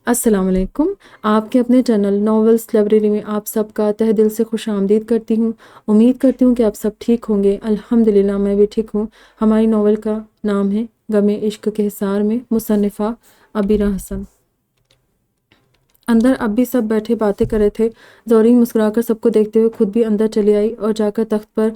السلام علیکم۔ آپ کے اپنے چینل ناولس لائبریری میں آپ سب کا تہ دل سے خوش آمدید کرتی ہوں۔ امید کرتی ہوں کہ آپ سب ٹھیک ہوں گے۔ الحمدللہ میں بھی ٹھیک ہوں۔ ہماری ناول کا نام ہے غم عشق کے حصار میں، مصنفہ عبیرہ حسن۔ اندر اب بھی سب بیٹھے باتیں کر رہے تھے۔ زورین مسکرا کر سب کو دیکھتے ہوئے خود بھی اندر چلی آئی اور جا کر تخت پر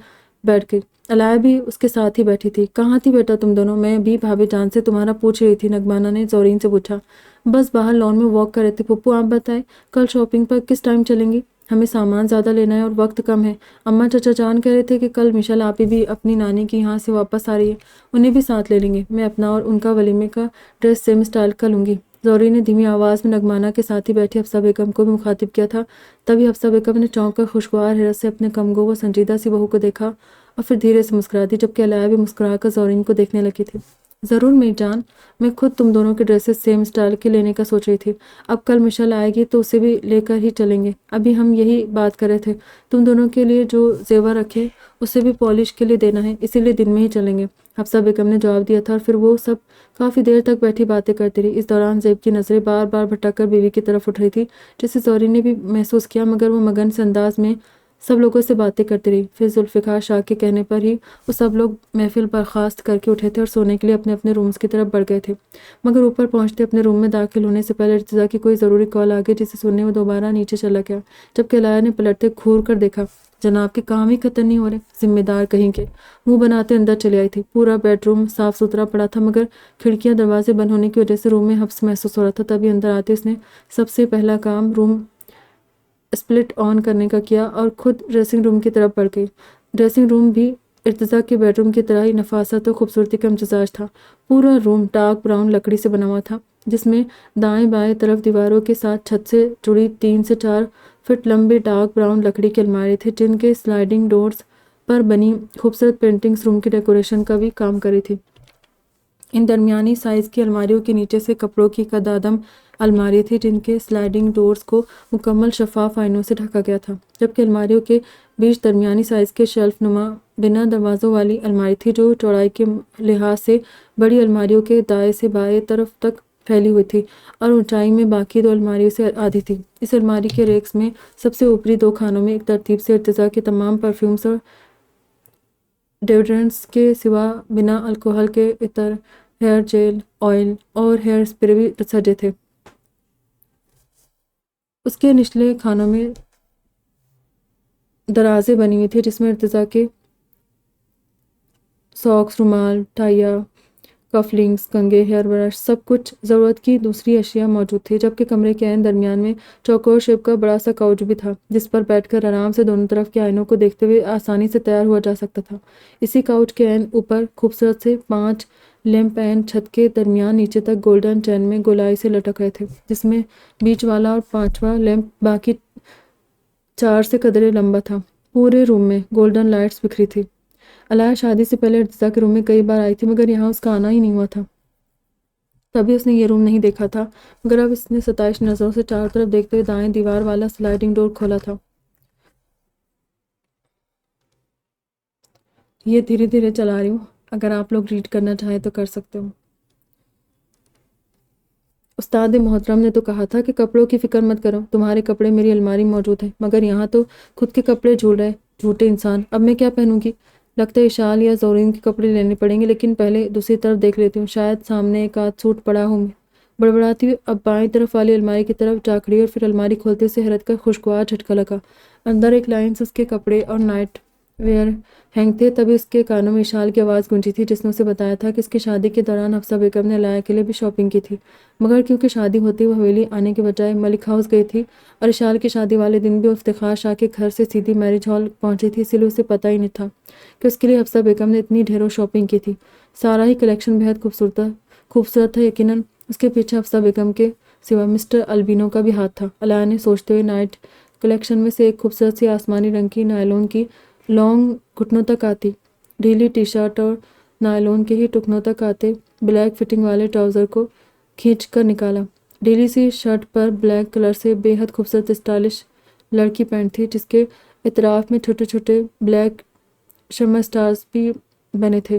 بیٹھ گئی۔ الایہ بھی اس کے ساتھ ہی بیٹھی تھی۔ کہاں تھی بیٹا تم دونوں؟ میں بھی بھابی جان سے تمہارا پوچھ رہی تھی، نگمانہ نے زورین سے پوچھا۔ بس باہر لان میں واک کر رہے تھے پھپھو، آپ بتائیں کل شاپنگ پر کس ٹائم چلیں گی؟ ہمیں سامان زیادہ لینا ہے اور وقت کم ہے۔ اماں چچا جان کہہ رہے تھے کہ کل مشل آپی بھی اپنی نانی کی یہاں سے واپس آ رہی ہے، انہیں بھی ساتھ لے لیں گے۔ میں اپنا اور ان کا ولیمے کا ڈریس سیم اسٹائل کا لوں گی۔ زورین نے دھیمی آواز میں نگمانہ کے ساتھ ہی بیٹھی حفصہ بیگم کو بھی مخاطب کیا تھا۔ تبھی حفصہ بیگم نے چونک کر خوشگوار حیرت سے اپنے کمگو و سنجیدہ سی بہو کو دیکھا اور پھر دھیرے سے مسکرا دی، جبکہ الایہ بھی مسکرا کر زورین کو دیکھنے لگی تھی۔ ضرور میری جان، میں خود تم دونوں کے ڈریسز سیم اسٹائل کے لینے کا سوچ رہی تھی۔ اب کل مشل آئے گی تو اسے بھی لے کر ہی چلیں گے۔ ابھی ہم یہی بات کر رہے تھے، تم دونوں کے لیے جو زیور رکھے اسے بھی پالش کے لیے دینا ہے، اسی لیے دن میں ہی چلیں گے، حفصہ بیگم نے جواب دیا تھا۔ اور پھر وہ سب کافی دیر تک بیٹھی باتیں کرتی رہی۔ اس دوران زیب کی نظریں بار بار بھٹک کر بیوی کی طرف اٹھ رہی تھی، جسے زورین نے بھی محسوس کیا، مگر وہ مگن سے انداز میں سب لوگوں سے باتیں کرتی رہی۔ پھر ذوالفقار شاہ کے کہنے پر ہی وہ سب لوگ محفل برخاست کر کے اٹھے تھے اور سونے کے لیے اپنے اپنے رومز کی طرف بڑھ گئے تھے، مگر اوپر پہنچتے اپنے روم میں داخل ہونے سے پہلے ارتضیٰ کی کوئی ضروری کال آ گئی، جسے سننے وہ دوبارہ نیچے چلا گیا، جبکہ الایہ نے پلٹتے گھور کر دیکھا۔ جناب کے کام ہی ختم نہیں ہو رہے، ذمہ دار کہیں کے، منہ بناتے اندر چلی آئی تھی۔ پورا بیڈ روم صاف ستھرا پڑا تھا، مگر کھڑکیاں دروازے بند ہونے کی وجہ سے روم میں حبس محسوس ہو رہا تھا۔ تبھی اندر آتے اس نے سب سے پہلا کام روم اسپلٹ آن کرنے کا کیا اور خود ڈریسنگ روم کی طرف بڑھ گئی۔ ڈریسنگ روم بھی ارتضیٰ کے بیڈ روم کی طرح ہی نفاست و خوبصورتی کا امتزاج تھا۔ پورا روم ڈارک براؤن لکڑی سے بنا ہوا تھا، جس میں دائیں بائیں طرف دیواروں کے ساتھ چھت سے جڑی 3 سے 4 فٹ لمبے ڈارک براؤن لکڑی کے الماری تھے، جن کے سلائڈنگ ڈورز پر بنی خوبصورت پینٹنگز روم کی ڈیکوریشن کا بھی کام کر رہی تھی۔ ان درمیانی سائز کی الماریوں کے نیچے سے کپڑوں کی قدادم الماری تھی، جن کے سلائڈنگ ڈورز کو مکمل شفاف آئینوں سے ڈھکا گیا تھا، جبکہ الماریوں کے بیچ درمیانی سائز کے شیلف نما بنا دروازوں والی الماری تھی، جو چوڑائی کے لحاظ سے بڑی الماریوں کے دائیں سے بائیں طرف تک پھیلی ہوئی تھی اور اونچائی میں باقی 2 الماریوں سے آدھی تھی۔ اس الماری کے ریکس میں سب سے اوپری 2 خانوں میں ایک ترتیب سے ارتضیٰ کے تمام پرفیومز اور ڈیوڈرنٹس کے سوا بنا الکحل کے عطر، ہیئر جیل، آئل اور ہیئر اسپرے بھی سجے تھے۔ اس کے نچلے خانوں میں درازیں بنی ہوئی تھی، جس میں ارتضیٰ کے ساکس، رومال، ٹائیاں، کف لنکس، کنگھے، ہیئر برش، سب کچھ ضرورت کی دوسری اشیاء موجود تھی، جبکہ کمرے کے عین درمیان میں چوکور شیپ کا بڑا سا کاؤچ بھی تھا، جس پر بیٹھ کر آرام سے دونوں طرف کے آئینوں کو دیکھتے ہوئے آسانی سے تیار ہوا جا سکتا تھا۔ اسی کاؤچ کے عین اوپر خوبصورت سے 5 لیمپ پین چھت کے درمیان نیچے تک گولڈن چین میں گولائی سے لٹک رہے تھے، جس میں بیچ والا اور 5واں لیمپ باقی 4 سے قدرے لمبا تھا۔ پورے روم میں گولڈن لائٹس بکھری تھی۔ الایہ شادی سے پہلے ارتضیٰ کے روم میں کئی بار آئی تھی، مگر یہاں اس کا آنا ہی نہیں ہوا تھا۔ کبھی اس نے یہ روم نہیں دیکھا تھا، مگر اب اس نے ستائش نظروں سے چاروں طرف دیکھتے ہوئے دائیں دیوار والا سلائڈنگ ڈور کھولا تھا۔ یہ دھیرے دھیرے چلا رہی ہوں، اگر آپ لوگ ریڈ کرنا چاہیں تو کر سکتے ہو۔ استاد محترم نے تو کہا تھا کہ کپڑوں کی فکر مت کرو، تمہارے کپڑے میری الماری میں موجود ہیں، مگر یہاں تو خود کے کپڑے جھول رہے، جھوٹے انسان۔ اب میں کیا پہنوں گی؟ لگتا ہے اشال یا زورین کے کپڑے لینے پڑیں گے، لیکن پہلے دوسری طرف دیکھ لیتی ہوں، شاید سامنے ایک آدھ سوٹ پڑا ہوں۔ بڑبڑاتی ہوئی اب بائیں طرف والی الماری کی طرف جا کھڑی اور پھر الماری کھولتے سے حیرت کا خوشگوار جھٹکا لگا۔ اندر ایک لائن سے اس کے کپڑے اور نائٹ ویئر ہینگ تھے۔ تبھی اس کے کانوں میں اشال کی آواز گونجی تھی، جس نے اسے بتایا تھا کہ اس کی شادی کے دوران حفصہ بیگم نے الایہ کے لیے بھی شاپنگ کی تھی، مگر کیونکہ شادی ہوتی وہ حویلی آنے کے بجائے ملک ہاؤس گئی تھی اور اشال کی شادی والے دن بھی افتخار شاہ کے گھر سے سیدھی میرج ہال پہنچی تھی، اسی لیے اسے پتہ ہی نہیں تھا کہ اس کے لیے حفصہ بیگم نے اتنی ڈھیروں شاپنگ کی تھی۔ سارا ہی کلیکشن بہت خوبصورت تھا، یقیناً اس کے پیچھے حفصہ بیگم کے سوا مسٹر البینو کا بھی ہاتھ تھا۔ الایہ نے سوچتے ہوئے نائٹ کلیکشن میں سے ایک خوبصورت سی آسمانی رنگ کی نائلون کی لانگ گھٹنوں تک آتی ڈھیلی ٹی شرٹ اور نائلون کے ہی ٹکنوں تک آتے بلیک فٹنگ والے ٹراؤزر کو کھینچ کر نکالا۔ ڈھیلی سی شرٹ پر بلیک کلر سے بے حد خوبصورت اسٹائلش لڑکی پینٹ تھی، جس کے اطراف میں چھوٹے چھوٹے بلیک شمع سٹارز بھی بنے تھے۔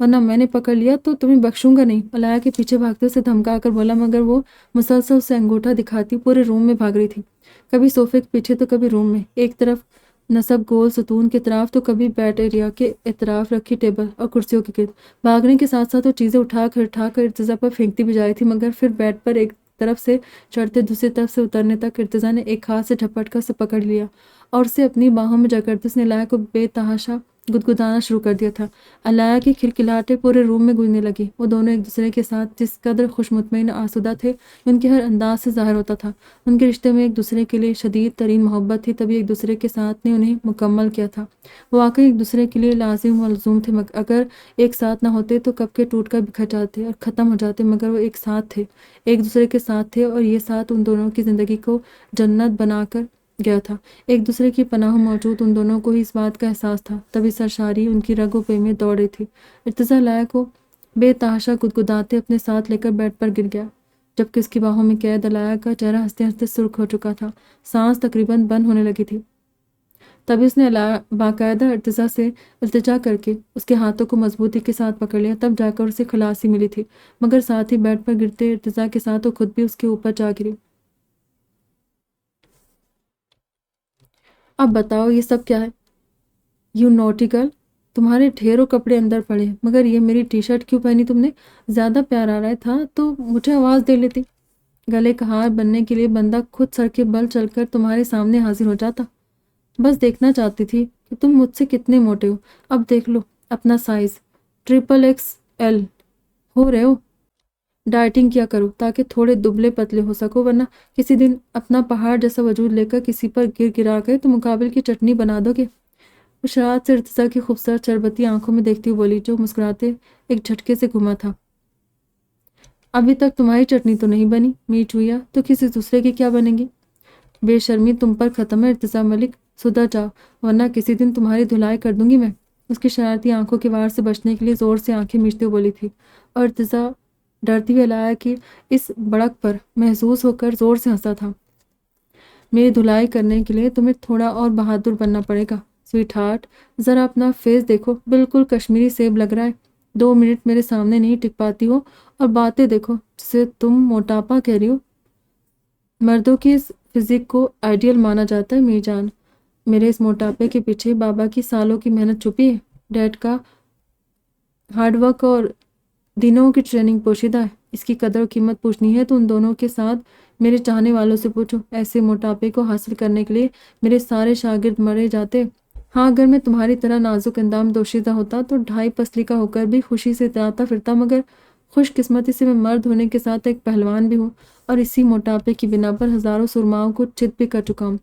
ورنہ میں نے پکڑ لیا تو تمہیں بخشوں گا نہیں۔ علایا کے پیچھے بھاگتے اسے دھمکا کر بولا، مگر وہ مسلسل اسے انگوٹھا دکھاتی پورے روم میں بھاگ رہی تھی، کبھی صوفے کے پیچھے تو کبھی روم میں، ایک طرف نصب گول ستون کے طرف تو کبھی بیڈ ایریا کے اطراف رکھی ٹیبل اور کرسیوں کے گرد۔ بھاگنے کے ساتھ ساتھ وہ چیزیں اٹھا کر ارتضیٰ پر پھینکتی بھی جا رہی تھی، مگر پھر بیڈ پر ایک طرف سے چڑھتے دوسری طرف سے اترنے تک ارتضیٰ نے ایک ہاتھ سے جھپٹ کر اسے پکڑ لیا اور اسے اپنی باہوں میں جکڑتے اس نے علایا کو بے تحاشا گدگدانا شروع کر دیا تھا۔ علایا کی کھلکھلاہٹیں پورے روم میں گونجنے لگی۔ وہ دونوں ایک دوسرے کے ساتھ جس قدر خوش مطمئن اور آسودہ تھے ان کے ہر انداز سے ظاہر ہوتا تھا۔ ان کے رشتے میں ایک دوسرے کے لیے شدید ترین محبت تھی، تبھی ایک دوسرے کے ساتھ نے انہیں مکمل کیا تھا۔ وہ واقعی ایک دوسرے کے لیے لازم و ملزوم تھے، اگر ایک ساتھ نہ ہوتے تو کب کے ٹوٹ کر بکھر جاتے اور ختم ہو جاتے، مگر وہ ایک ساتھ تھے، ایک دوسرے کے ساتھ تھے، اور یہ ساتھ ان دونوں کی زندگی کو جنت بنا کر گیا تھا۔ ایک دوسرے کی پناہ موجود ان دونوں کو ہی اس بات کا احساس تھا، تبھی سرشاری ان کی رگ و پے میں دوڑ رہی تھی۔ ارتضیٰ علایا کو بے تحاشا گدگداتے اپنے ساتھ لے کر بیڈ پر گر گیا، جبکہ اس کی باہوں میں قید علایا کا چہرہ ہنستے ہنستے سرخ ہو چکا تھا، سانس تقریباً بند ہونے لگی تھی۔ تبھی اس نے باقاعدہ ارتضیٰ سے التجا کر کے اس کے ہاتھوں کو مضبوطی کے ساتھ پکڑ لیا، تب جا کر اسے خلاصی ملی تھی، مگر ساتھ ہی بیڈ پر گرتے ارتضیٰ کے ساتھ وہ خود بھی اس کے اوپر جا گری۔ اب بتاؤ یہ سب کیا ہے؟ یو نوٹی گرل، تمہارے ڈھیروں کپڑے اندر پڑے، مگر یہ میری ٹی شرٹ کیوں پہنی تم نے؟ زیادہ پیار آ رہا تھا تو مجھے آواز دے لیتی۔ گلے کا ہار بننے کے لیے بندہ خود سر کے بل چل کر تمہارے سامنے حاضر ہو جاتا۔ بس دیکھنا چاہتی تھی کہ تم مجھ سے کتنے موٹے ہو۔ اب دیکھ لو اپنا سائز، XXL ہو رہے ہو۔ ڈائٹنگ کیا کرو تاکہ تھوڑے دبلے پتلے ہو سکو، ورنہ کسی دن اپنا پہاڑ جیسا وجود لے کر کسی پر گر گرا گئے تو مقابل کی چٹنی بنا دو گے۔ وہ شرارت سے ارتضیٰ کی خوبصورت چربتی آنکھوں میں دیکھتی ہوئی بولی، جو مسکراتے ایک جھٹکے سے گھما تھا۔ ابھی تک تمہاری چٹنی تو نہیں بنی، میٹ ہوئی تو کسی دوسرے کی کیا بنے گی؟ بے شرمی تم پر ختم ہے ارتضیٰ ملک، سدھر جاؤ ورنہ کسی دن تمہاری دھلائی کر دوں گی میں۔ اس کی شرارتی آنکھوں کے وار سے بچنے کے لیے زور سے آنکھیں میچتے ہوئے بولی تھی، اور ارتضیٰ ڈرتی ہوئی علایا کی اس بڑک پر محسوس ہو کر زور سے ہنسا تھا۔ میری دھلائی کرنے کے لیے تمہیں تھوڑا اور بہادر بننا پڑے گا سویٹ ہارٹ، ذرا اپنا فیس دیکھو، بالکل کشمیری سیب لگ رہا ہے۔ 2 منٹ میرے سامنے نہیں ٹک پاتی ہو، اور باتیں دیکھو جسے تم موٹاپا کہہ رہی ہو۔ مردوں کی اس فزیک کو آئیڈیل مانا جاتا ہے میری جان۔ میرے اس موٹاپے کے پیچھے بابا کی سالوں کی محنت چھپی ہے، ڈیڈ کا ہارڈ ورک اور دنوں کی ٹریننگ پوشیدہ ہے۔ اس کی قدر و قیمت پوچھنی ہے تو ان دونوں کے ساتھ میرے چاہنے والوں سے پوچھو۔ ایسے موٹاپے کو حاصل کرنے کے لیے میرے سارے شاگرد مرے جاتے۔ ہاں، اگر میں تمہاری طرح نازک اندام دوشیزہ ہوتا تو 2.5 پسلی کا ہو کر بھی خوشی سے اتراتا پھرتا، مگر خوش قسمتی سے میں مرد ہونے کے ساتھ ایک پہلوان بھی ہوں، اور اسی موٹاپے کی بنا پر ہزاروں سرماؤں کو چت بھی کر چکا ہوں۔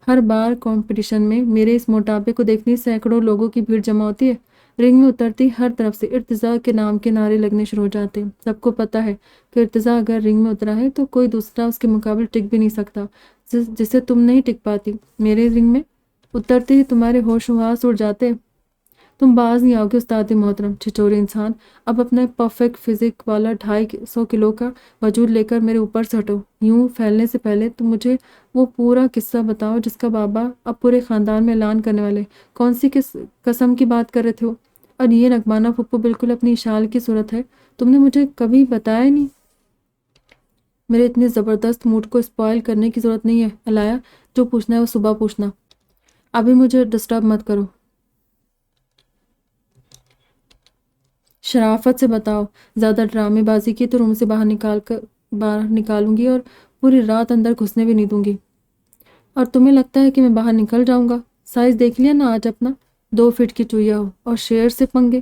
ہر بار کمپٹیشن میں میرے اس موٹاپے کو دیکھنے سینکڑوں لوگوں کی بھیڑ جمع ہوتی ہے۔ رنگ میں اترتی ہر طرف سے ارتضیٰ کے نام کے نعرے لگنے شروع ہو جاتے ہیں۔ سب کو پتہ ہے کہ ارتضیٰ اگر رنگ میں اترا ہے تو کوئی دوسرا اس کے مقابل ٹک بھی نہیں سکتا، جسے تم نہیں ٹک پاتی۔ میرے رنگ میں اترتے ہی تمہارے ہوش و حواس اڑ جاتے، تم باز نہیں آؤ گے استاد محترم۔ چھچورے انسان، اب اپنا پرفیکٹ فزک والا 250 کلو کا وجود لے کر میرے اوپر سے ہٹو۔ یوں پھیلنے سے پہلے تم مجھے وہ پورا قصہ بتاؤ جس کا بابا اب پورے خاندان میں اعلان کرنے والے۔ کون سی قسم کی بات کر رہے تھے وہ؟ اور یہ نگمانہ پھپھو بالکل اپنی اشال کی صورت ہے، تم نے مجھے کبھی بتایا ہی نہیں۔ میرے اتنے زبردست موڈ کو اسپوائل کرنے کی ضرورت نہیں ہے علایا، جو پوچھنا ہے وہ صبح پوچھنا، ابھی مجھے ڈسٹرب مت کرو۔ شرافت سے بتاؤ، زیادہ ڈرامے بازی کی تو روم سے باہر نکالوں گی اور پوری رات اندر گھسنے بھی نہیں دوں گی۔ اور تمہیں لگتا ہے کہ میں باہر نکل جاؤں گا؟ سائز دیکھ لیا نا آج اپنا، 2 فٹ کی چوہیا ہو اور شیر سے پنگے۔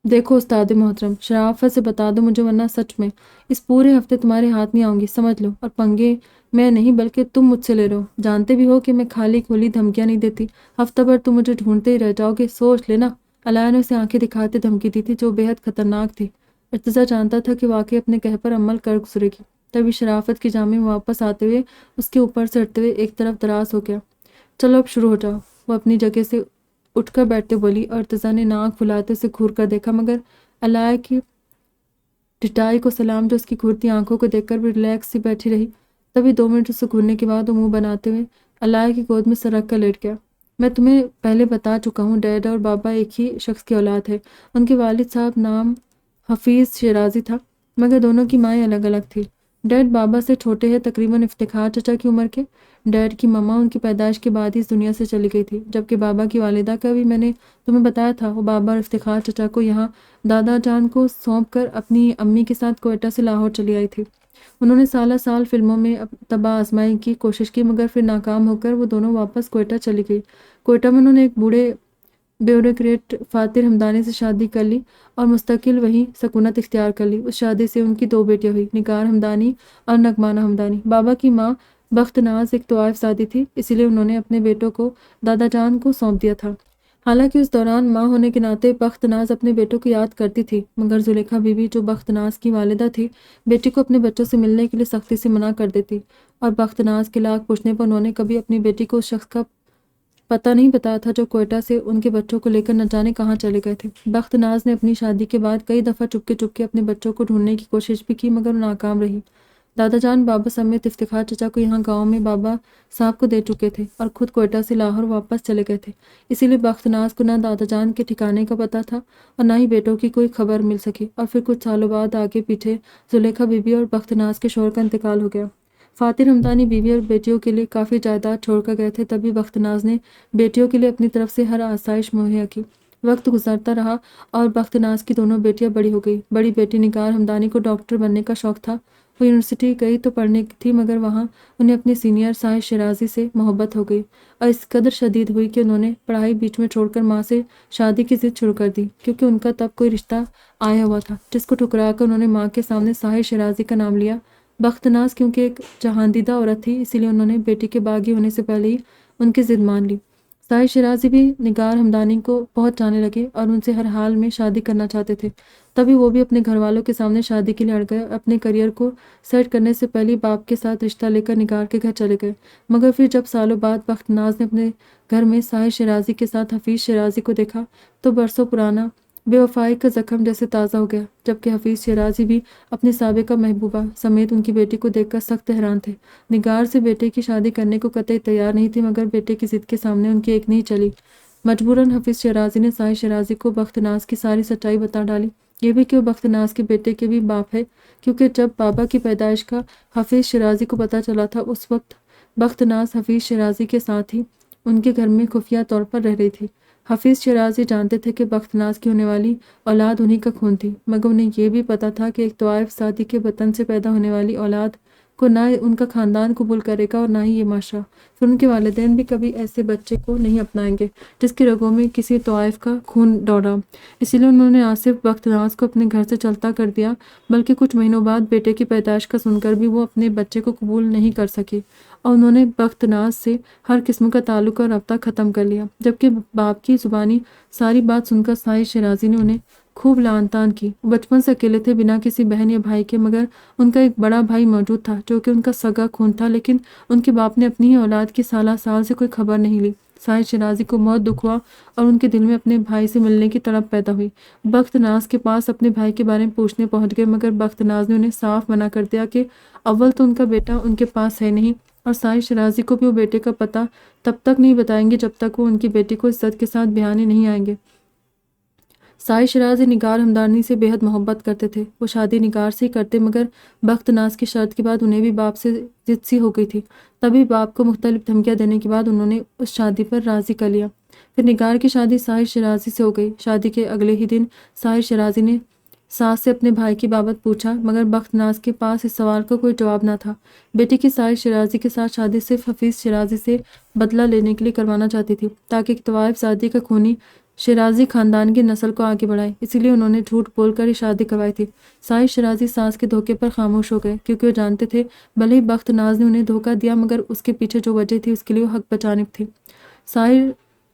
دیکھو استاد محترم، شرافت سے بتا دو مجھے، ورنہ سچ میں اس پورے ہفتے تمہارے ہاتھ نہیں آؤں گی، سمجھ لو۔ اور پنگے میں نہیں بلکہ تم مجھ سے لے رہے ہو۔ جانتے بھی ہو کہ میں خالی کھولی دھمکیاں نہیں دیتی، ہفتہ بھر تم مجھے ڈھونڈتے ہی رہ جاؤ گے، سوچ لینا۔ علایا نے اسے آنکھیں دکھاتے دھمکی دی تھی جو بے حد خطرناک تھی۔ ارتضیٰ جانتا تھا کہ واقعی اپنے کہے پر عمل کر گزرے گی، تبھی شرافت کی جامے میں واپس آتے ہوئے اس کے اوپر سے ہٹتے ہوئے ایک طرف دراز ہو گیا۔ چلو اب شروع ہو جاؤ۔ وہ اپنی جگہ سے اٹھ کر بیٹھتے بولی، اور ارتضیٰ نے ناک پھلاتے اسے گھور کر دیکھا، مگر علایا کی ڈٹائی کو سلام جو اس کی گھورتی آنکھوں کو دیکھ کر بھی ریلیکس سی بیٹھی رہی۔ تبھی 2 منٹ اسے گھورنے کے بعد وہ منہ بناتے ہوئے علایا کی گود میں سر رکھ کر لیٹ گیا۔ میں تمہیں پہلے بتا چکا ہوں، ڈیڈ اور بابا ایک ہی شخص کی اولاد ہے۔ ان کے والد صاحب نام حفیظ شیرازی تھا، مگر دونوں کی مائیں الگ الگ تھی۔ ڈیڈ بابا سے چھوٹے ہیں، تقریباً افتخار چچا کی عمر کے۔ ڈیڈ کی ماما ان کی پیدائش کے بعد ہی اس دنیا سے چلی گئی تھی، جبکہ بابا کی والدہ کا بھی میں نے تمہیں بتایا تھا، وہ بابا اور افتخار چچا کو یہاں دادا جان کو سونپ کر اپنی امی کے ساتھ کوئٹہ سے لاہور چلی آئی تھی۔ انہوں نے سالہ سال فلموں میں طبع آزمائی کی کوشش کی، مگر پھر ناکام ہو کر وہ دونوں واپس کوئٹہ چلی گئی۔ کوئٹہ میں انہوں نے ایک بوڑھے بیوروکریٹ فاتر ہمدانی سے شادی کر لی اور مستقل وہیں سکونت اختیار کر لی۔ اس شادی سے ان کی 2 بیٹیاں ہوئی، نگار ہمدانی اور نغمانہ ہمدانی۔ بابا کی ماں بخت ناز ایک طوائف زادی تھی، اسی لیے انہوں نے اپنے بیٹوں کو دادا جان کو سونپ دیا تھا۔ حالانکہ اس دوران ماں ہونے کے ناطے بخت ناز اپنے بیٹوں کو یاد کرتی تھی، مگر زلیخا بی بی جو بخت ناز کی والدہ تھی، بیٹی کو اپنے بچوں سے ملنے کے لیے سختی سے منع کر دیتی، اور بخت ناز کے لاکھ پوچھنے پر انہوں نے کبھی اپنی بیٹی کو اس شخص کا پتہ نہیں بتایا تھا جو کوئٹہ سے ان کے بچوں کو لے کر نہ جانے کہاں چلے گئے تھے۔ بخت ناز نے اپنی شادی کے بعد کئی دفعہ چپکے اپنے بچوں کو ڈھونڈنے کی کوشش بھی کی، مگر ناکام رہی۔ دادا جان بابا سمیت افتخار چچا کو یہاں گاؤں میں بابا صاحب کو دے چکے تھے اور خود کوئٹہ سے لاہور واپس چلے گئے تھے، اسی لیے بخت ناز کو نہ دادا جان کے ٹھکانے کا پتہ تھا اور نہ ہی بیٹوں کی کوئی خبر مل سکی۔ اور پھر کچھ سالوں بعد آگے پیچھے زلیخا بی بی اور بخت ناز کے شوہر کا انتقال ہو گیا۔ فاتر ہمدانی بیوی اور بیٹیوں کے لیے کافی جائیداد چھوڑ کر گئے تھے، تبھی بخت ناز نے بیٹیوں کے لیے اپنی طرف سے ہر آسائش مہیا کی۔ وقت گزرتا رہا اور بخت ناز کی دونوں بیٹیاں بڑی ہو گئی۔ بڑی بیٹی نگار ہمدانی کو ڈاکٹر بننے کا شوق تھا، وہ یونیورسٹی گئی تو پڑھنے تھی، مگر وہاں انہیں اپنے سینئر ساحر شیرازی سے محبت ہو گئی اور اس قدر شدید ہوئی کہ انہوں نے پڑھائی بیچ میں چھوڑ کر ماں سے شادی کی ضد شروع کر دی، کیونکہ ان کا تب کوئی رشتہ آیا ہوا تھا، جس کو ٹھکرا کر انہوں نے ماں کے سامنے ساحر شیرازی کا نام لیا۔ بخت ناز کیونکہ ایک جہاندیدہ عورت تھی، اسی لیے انہوں نے بیٹی کے باغی ہونے سے پہلے ہی ان کی ضد مان لی۔ ساحر شیرازی بھی نگار ہمدانی کو بہت جانے لگے اور ان سے ہر حال میں شادی کرنا چاہتے تھے، تبھی وہ بھی اپنے گھر والوں کے سامنے شادی کے لیے اڑ گئے۔ اپنے کریئر کو سیٹ کرنے سے پہلے باپ کے ساتھ رشتہ لے کر نگار کے گھر چلے گئے، مگر پھر جب سالوں بعد بخت ناز نے اپنے گھر میں ساحر شیرازی کے ساتھ حفیظ شیرازی کو دیکھا تو برسوں پرانا بے وفائی کا زخم جیسے تازہ ہو گیا، جبکہ حفیظ شیرازی بھی اپنی سابقہ محبوبہ سمیت ان کی بیٹی کو دیکھ کر سخت حیران تھے۔ نگار سے بیٹے کی شادی کرنے کو قطعی تیار نہیں تھی، مگر بیٹے کی ضد کے سامنے ان کی ایک نہیں چلی۔ مجبوراً حفیظ شیرازی نے ساحر شیرازی کو بخت ناز کی ساری سچائی بتا ڈالی، یہ بھی کہ وہ بخت ناز کے بیٹے کے بھی باپ ہے، کیونکہ جب بابا کی پیدائش کا حفیظ شیرازی کو پتہ چلا تھا، اس وقت بخت ناز حفیظ شیرازی کے ساتھ ہی ان کے گھر میں خفیہ طور پر رہ رہی تھی۔ حفیظ شیرازی جانتے تھے کہ بخت ناز کی ہونے والی اولاد انہی کا خون تھی، مگر انہیں یہ بھی پتہ تھا کہ ایک طوائف زادی کے وطن سے پیدا ہونے والی اولاد کو نہ ان کا خاندان قبول کرے گا اور نہ ہی یہ معاشرہ، پھر ان کے والدین بھی کبھی ایسے بچے کو نہیں اپنائیں گے جس کی رگوں میں کسی طوائف کا خون دوڑا۔ اسی لیے انہوں نے آصف بخت ناز کو اپنے گھر سے چلتا کر دیا، بلکہ کچھ مہینوں بعد بیٹے کی پیدائش کا سن کر بھی وہ اپنے بچے کو قبول نہیں کر سکی اور انہوں نے بخت ناز سے ہر قسم کا تعلق اور رابطہ ختم کر لیا۔ جبکہ باپ کی زبانی ساری بات سن کر ساحر شیرازی نے انہیں خوب لعن طعن کی۔ وہ بچپن سے اکیلے تھے، بنا کسی بہن یا بھائی کے، مگر ان کا ایک بڑا بھائی موجود تھا جو کہ ان کا سگا خون تھا، لیکن ان کے باپ نے اپنی ہی اولاد کی سالہ سال سے کوئی خبر نہیں لی۔ ساحر شیرازی کو بہت دکھ ہوا اور ان کے دل میں اپنے بھائی سے ملنے کی تڑپ پیدا ہوئی۔ بخت ناز کے پاس اپنے بھائی کے بارے میں پوچھنے پہنچ گئے، مگر بخت ناز نے انہیں صاف منع کر دیا کہ اول تو ان کا بیٹا ان کے پاس ہے نہیں، اور ساحر شیرازی کو بھی وہ بیٹے کا پتہ تب تک نہیں بتائیں گے جب تک وہ ان کی بیٹی کو عزت کے ساتھ بیانے نہیں آئیں گے۔ ساحر شیرازی نگار ہمدانی سے بے حد محبت کرتے تھے، وہ شادی نگار سے ہی کرتے، مگر بخت ناز کی شرط کے بعد انہیں بھی باپ سے ضد سی ہو گئی تھی، تبھی باپ کو مختلف دھمکیاں دینے کے بعد انہوں نے اس شادی پر راضی کر لیا۔ پھر نگار کی شادی ساحر شیرازی سے ہو گئی۔ شادی کے اگلے ہی دن ساحر شیرازی نے ساس سے اپنے بھائی کی بابت پوچھا، مگر بخت ناز کے پاس اس سوال کا کوئی جواب نہ تھا۔ بیٹی کی ساحر شیرازی کے ساتھ شادی صرف حفیظ شیرازی سے بدلہ لینے کے لیے کروانا چاہتی تھی، تاکہ ایک طوائف زادی کا خونی شیرازی خاندان کی نسل کو آگے بڑھائے، اسی لیے انہوں نے جھوٹ بول کر یہ شادی کروائی تھی۔ ساحر شیرازی ساس کے دھوکے پر خاموش ہو گئے، کیونکہ وہ جانتے تھے بھلے ہی بخت ناز نے انہیں دھوکہ دیا، مگر اس کے پیچھے جو وجہ تھی اس کے لیے وہ حق بجانب تھی۔ ساحر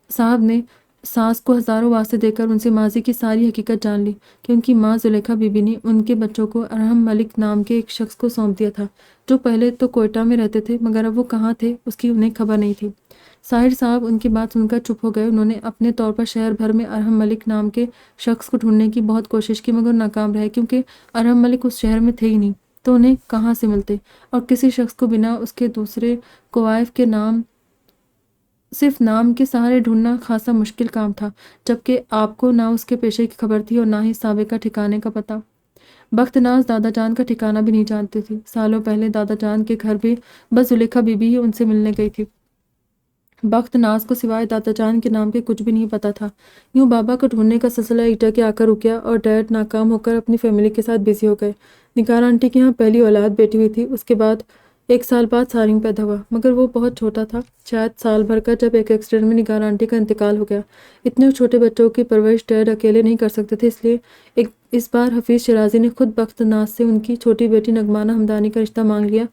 صاحب نے ساس کو ہزاروں واسطے دے کر ان سے ماضی کی ساری حقیقت جان لی کہ ان کی ماں زلیخا بی بی نے ان کے بچوں کو ارحم ملک نام کے ایک شخص کو سونپ دیا تھا، جو پہلے تو کوئٹہ میں رہتے تھے، مگر اب وہ کہاں تھے اس کی انہیں خبر نہیں تھی۔ ساحر صاحب ان کی بات سن کر چپ ہو گئے۔ انہوں نے اپنے طور پر شہر بھر میں ارحم ملک نام کے شخص کو ڈھونڈنے کی بہت کوشش کی، مگر ناکام رہے، کیونکہ ارحم ملک اس شہر میں تھے ہی نہیں، تو انہیں کہاں سے ملتے، اور کسی شخص کو بنا اس کے دوسرے کوائف کے نام صرف نام کے سہارے ڈھونڈنا خاصا مشکل کام تھا، جبکہ آپ کو نہ اس کے پیشے کی خبر تھی اور نہ ہی سابقہ ٹھکانے کا پتہ۔ بخت ناز دادا جان کا ٹھکانہ بھی نہیں جانتی تھی۔ سالوں پہلے دادا جان کے گھر بھی بس زلیخا بی بی ہی ان سے ملنے گئی تھی۔ بخت ناز کو سوائے دادا جان کے نام کے کچھ بھی نہیں پتا تھا۔ یوں بابا کو ڈھونڈنے کا سلسلہ ایٹا کے آ کر رک گیا اور ڈیڈ ناکام ہو کر اپنی فیملی کے ساتھ بزی ہو گئے۔ نگار آنٹی کے یہاں پہلی اولاد بیٹی ہوئی تھی، اس کے بعد 1 سال بعد سارنگ پیدا ہوا، مگر وہ بہت چھوٹا تھا، شاید سال بھر کا، جب ایک ایکسیڈنٹ میں نگار آنٹی کا انتقال ہو گیا۔ اتنے چھوٹے بچوں کی پرورش ڈیڈ اکیلے نہیں کر سکتے تھے، اس لیے اس بار حفیظ شیرازی نے خود بخت ناز سے ان کی چھوٹی بیٹی نگمانہ ہمدانی کا رشتہ مانگ لیا،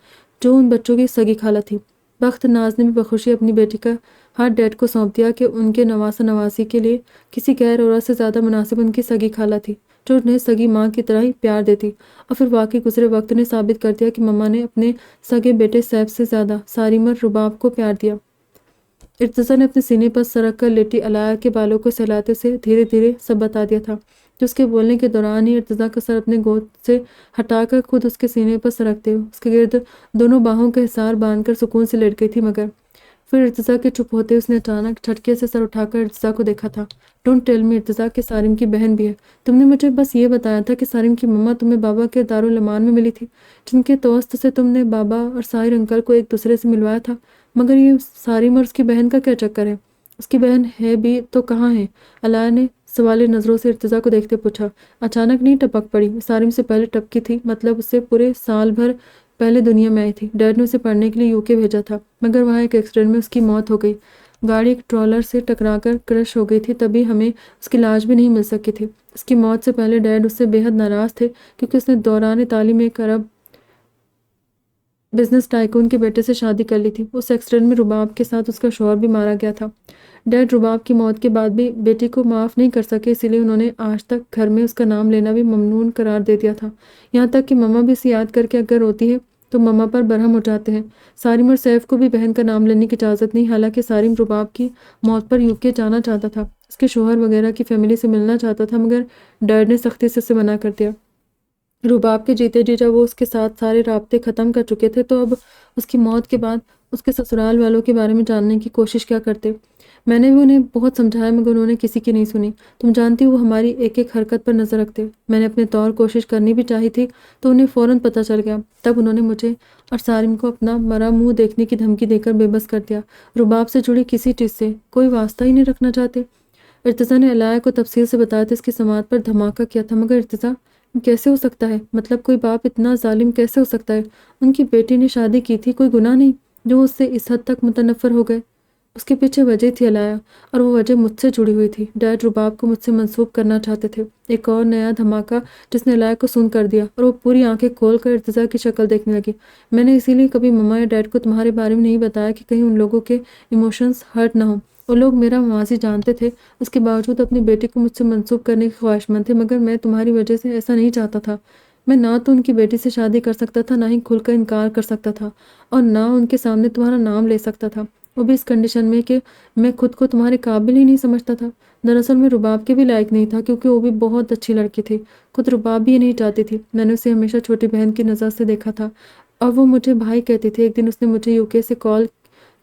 جو ان بچوں کی سگی خالہ تھی۔ بخت ناز نے بھی بخوشی اپنی بیٹی کا ہاتھ ڈیڈ کو سونپ دیا کہ ان کے نواسہ نواسی کے لیے کسی غیر عورت سے زیادہ مناسب ان کی سگی خالہ تھی، جو انہیں سگی ماں کی طرح ہی پیار دیتی۔ اور پھر واقعی گزرے وقت نے ثابت کر دیا کہ مما نے اپنے سگے بیٹے سیف سے زیادہ ساریمر رباب کو پیار دیا۔ ارتضیٰ نے اپنے سینے پر سرک کر لیٹی علایا کے بالوں کو سہلاتے سے دھیرے دھیرے سب بتا دیا تھا، جو اس کے بولنے کے دوران ہی ارتضیٰ کا سر اپنے گود سے ہٹا کر خود اس کے سینے پر سرکتے ہوئے اس کے گرد دونوں باہوں کا حصار باندھ کر سکون سے لیٹ گئی تھی۔ مگر پھر ارتضیٰ کے چپ ہوتے اس نے اچانک جھٹکے سے سر اٹھا کر ارتضیٰ کو دیکھا تھا۔ ڈونٹ ٹیل می ارتضیٰ کہ سارم کی بہن بھی ہے۔ تم نے مجھے بس یہ بتایا تھا کہ سارم کی مما تمہیں بابا کے دارالعمان میں ملی تھی، جن کے توسط سے تم نے بابا اور ساحر انکل کو ایک دوسرے سے ملوایا تھا، مگر یہ سارم اور اس کی بہن کا کیا چکر ہے؟ اس کی بہن ہے بھی تو کہاں ہے؟ علایا نے سوالی نظروں سے ارتضیٰ کو دیکھتے پوچھا۔ اچانک نہیں ٹپک پڑی، سارم سے پہلے ٹپکی تھی، مطلب اس سے پورے سال بھر پہلے دنیا میں آئی تھی۔ ڈیڈ نے اسے پڑھنے کے لیے یوکے بھیجا تھا، مگر وہاں ایک ایکسیڈنٹ میں اس کی موت ہو گئی۔ گاڑی ایک ٹرالر سے ٹکرا کر کرش ہو گئی تھی، تبھی ہمیں اس کی لاش بھی نہیں مل سکی تھی۔ اس کی موت سے پہلے ڈیڈ اس سے بے حد ناراض تھے، کیونکہ اس نے دوران تعلیم ایک عرب بزنس ٹائکون کے بیٹے سے شادی کر لی تھی۔ اس ایکسیڈنٹ میں رباب کے ساتھ اس کا شوہر بھی مارا گیا تھا۔ ڈیڈ رباب کی موت کے بعد بھی بیٹی کو معاف نہیں کر سکے، اسی لیے انہوں نے آج تک گھر میں اس کا نام لینا بھی ممنوع قرار دے دیا تھا، یہاں تک کہ مما بھی اسے یاد کر کے اگر روتی ہے تو مما پر برہم ہو جاتے ہیں۔ سارم اور سیف کو بھی بہن کا نام لینے کی اجازت نہیں، حالانکہ سارم رباب کی موت پر یوکے جانا چاہتا تھا، اس کے شوہر وغیرہ کی فیملی سے ملنا چاہتا تھا، مگر ڈیڈ نے سختی سے اسے منع کر دیا۔ رباب کے جیتے جی جب وہ اس کے ساتھ سارے رابطے ختم کر چکے تھے تو اب اس کی موت کے بعد اس کے سسرال والوں کے بارے میں جاننے کی کوشش کیا کرتے؟ میں نے بھی انہیں بہت سمجھایا، مگر انہوں نے کسی کی نہیں سنی۔ تم جانتی وہ ہماری ایک ایک حرکت پر نظر رکھتے۔ میں نے اپنے طور کوشش کرنی بھی چاہی تھی تو انہیں فوراً پتہ چل گیا، تب انہوں نے مجھے اور سارم کو اپنا مرا منہ دیکھنے کی دھمکی دے کر بے بس کر دیا۔ رباب سے جڑی کسی چیز سے کوئی واسطہ ہی نہیں رکھنا چاہتے۔ ارتضیٰ نے علایا کو تفصیل سے بتایا تھا، اس کی سماعت پر دھماکہ کیا تھا۔ مگر ارتضیٰ، کیسے ہو سکتا ہے؟ مطلب کوئی باپ اتنا ظالم کیسے ہو سکتا ہے؟ ان کی بیٹی نے شادی کی تھی، کوئی گناہ نہیں جو اس سے اس حد تک متنفر ہو گئے؟ اس کے پیچھے وجہ تھی علایا، اور وہ وجہ مجھ سے جڑی ہوئی تھی۔ ڈیڈ رباب کو مجھ سے منسوب کرنا چاہتے تھے۔ ایک اور نیا دھماکہ جس نے علایا کو سن کر دیا، اور وہ پوری آنکھیں کھول کر ارتضیٰ کی شکل دیکھنے لگی۔ میں نے اسی لیے کبھی مما یا ڈیڈ کو تمہارے بارے میں نہیں بتایا کہ کہیں ان لوگوں کے ایموشنز ہرٹ نہ ہوں۔ وہ لوگ میرا ماضی جانتے تھے، اس کے باوجود اپنی بیٹی کو مجھ سے منسوب کرنے کے خواہش مند تھے، مگر میں تمہاری وجہ سے ایسا نہیں چاہتا تھا۔ میں نہ تو ان کی بیٹی سے شادی کر سکتا تھا، نہ ہی کھل کر انکار کر سکتا تھا، اور نہ ان کے سامنے تمہارا نام لے سکتا تھا، وہ بھی اس کنڈیشن میں کہ میں خود کو تمہارے قابل ہی نہیں سمجھتا تھا۔ دراصل میں رباب کے بھی لائق نہیں تھا، کیونکہ وہ بھی بہت اچھی لڑکی تھی۔ خود رباب بھی یہ نہیں چاہتی تھی۔ میں نے اسے ہمیشہ چھوٹی بہن کی نظر سے دیکھا تھا، اور وہ مجھے بھائی کہتی تھی۔ ایک دن اس نے مجھے یوکے سے کال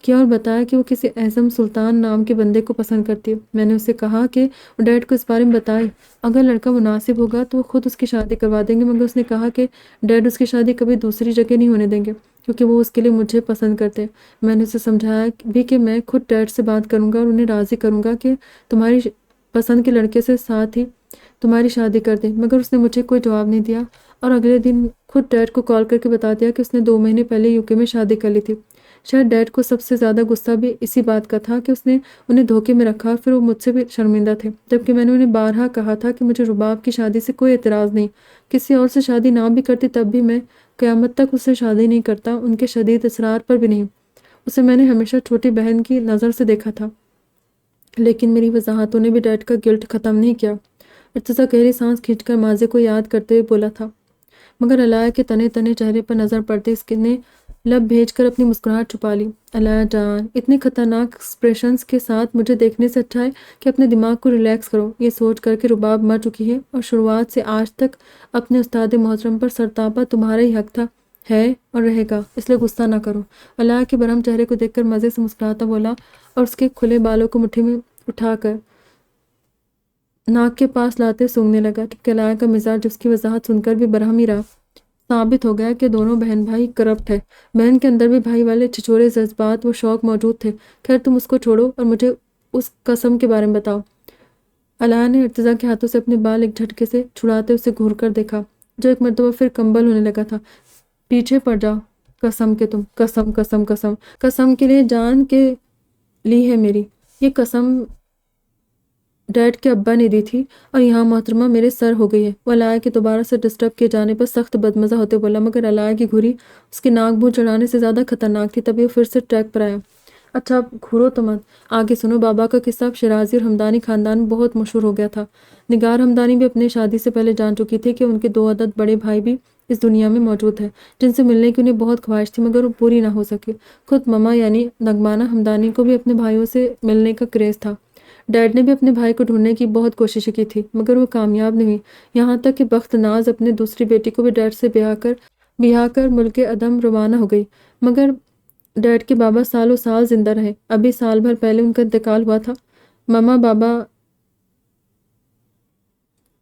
کیا اور بتایا کہ وہ کسی اعظم سلطان نام کے بندے کو پسند کرتی ہے۔ میں نے اسے کہا کہ وہ ڈیڈ کو اس بارے میں بتائے، اگر لڑکا مناسب ہوگا تو وہ خود اس کی شادی کروا دیں گے، مگر اس نے کہا کہ ڈیڈ اس کی شادی کبھی دوسری جگہ نہیں ہونے دیں گے، کیونکہ وہ اس کے لیے مجھے پسند کرتے۔ میں نے اسے سمجھایا بھی کہ میں خود ڈیڈ سے بات کروں گا اور انہیں راضی کروں گا کہ تمہاری پسند کے لڑکے سے ساتھ ہی تمہاری شادی کر دیں، مگر اس نے مجھے کوئی جواب نہیں دیا، اور اگلے دن خود ڈیڈ کو کال کر کے بتا دیا کہ اس نے 2 مہینے پہلے یوکے میں شادی کر لی تھی۔ شاید ڈیڈ کو سب سے زیادہ غصہ بھی اسی بات کا تھا کہ اس نے انہیں دھوکے میں رکھا، پھر وہ مجھ سے بھی شرمندہ تھے، جبکہ میں نے انہیں بارہا کہا تھا کہ مجھے رباب کی شادی سے کوئی اعتراض نہیں، کسی اور سے شادی نہ بھی کرتی تب بھی میں قیامت تک اس سے شادی نہیں کرتا، ان کے شدید اصرار پر بھی نہیں۔ اسے میں نے ہمیشہ چھوٹی بہن کی نظر سے دیکھا تھا۔ لیکن میری وضاحتوں نے بھی ڈیڈ کا گلٹ ختم نہیں کیا۔ ارتضیٰ گہری سانس کھینچ کر ماضی کو یاد کرتے ہوئے بولا تھا، مگر علایا کے تنے تنے چہرے پر نظر پڑتے اس نے لب بھیج کر اپنی مسکراہٹ چھپا لی۔ علایا جان، اتنے خطرناک ایکسپریشنز کے ساتھ مجھے دیکھنے سے اچھا ہے کہ اپنے دماغ کو ریلیکس کرو، یہ سوچ کر کہ رباب مر چکی ہے اور شروعات سے آج تک اپنے استاد محترم پر سرتاپا تمہارا ہی حق تھا، ہے اور رہے گا، اس لیے غصہ نہ کرو۔ علاء کے برہم چہرے کو دیکھ کر مزے سے مسکراتا بولا اور اس کے کھلے بالوں کو مٹھی میں اٹھا کر ناک کے پاس لاتے سونگھنے لگا، جبکہ علاء کا مزاج اس کی وضاحت سن کر بھی برہم ہی رہا۔ ثابت ہو گیا کہ دونوں بہن بھائی کرپٹ ہے۔ بہن کے اندر بھی بھائی والے چھچورے جذبات و شوق موجود تھے۔ خیر تم اس کو چھوڑو اور مجھے اس قسم کے بارے میں بتاؤ۔ علاء نے ارتضیٰ کے ہاتھوں سے اپنے بال ایک جھٹکے سے چھڑاتے اسے گھور کر دیکھا، جو ایک مرتبہ پھر کمبل ہونے لگا تھا۔ پیچھے پڑ جاؤ، قسم کے تم، قسم قسم قسم قسم کے لیے جان کے لی ہے میری۔ یہ قسم ڈیڈ کے ابا نے دی تھی اور یہاں محترمہ میرے سر ہو گئی ہے۔ وہ علاء کے دوبارہ سے ڈسٹرب کیے جانے پر سخت بدمزہ ہوتے بولا، مگر علاء کی گھوری اس کے ناک منہ چڑھانے سے زیادہ خطرناک تھی۔ تبھی وہ پھر سے ٹریک پر آیا۔ اچھا اب گھورو تو مت، آگے سنو۔ بابا کا قصہ اب شیرازی اور ہمدانی خاندان میں بہت مشہور ہو گیا تھا۔ نگار ہمدانی بھی اپنی شادی سے پہلے جان چکی تھی کہ ان کے 2 عدد بڑے بھائی بھی اس دنیا میں موجود ہیں، جن سے ملنے کی انہیں بہت خواہش تھی مگر وہ پوری نہ ہو سکی۔ خود مما یعنی نگمانہ ہمدانی کو بھی اپنے بھائیوں سے ملنے کا کریز تھا۔ ڈیڈ نے بھی اپنے بھائی کو ڈھونڈنے کی بہت کوششیں کی تھی مگر وہ کامیاب نہیں ہوئی، یہاں تک کہ بخت ناز اپنے دوسری بیٹی کو بھی ڈیڈ سے بیاہ کر ملک عدم روانہ ہو گئی۔ مگر ڈیڈ کے بابا سالوں سال زندہ رہے۔ ابھی سال بھر پہلے ان کا انتقال ہوا تھا۔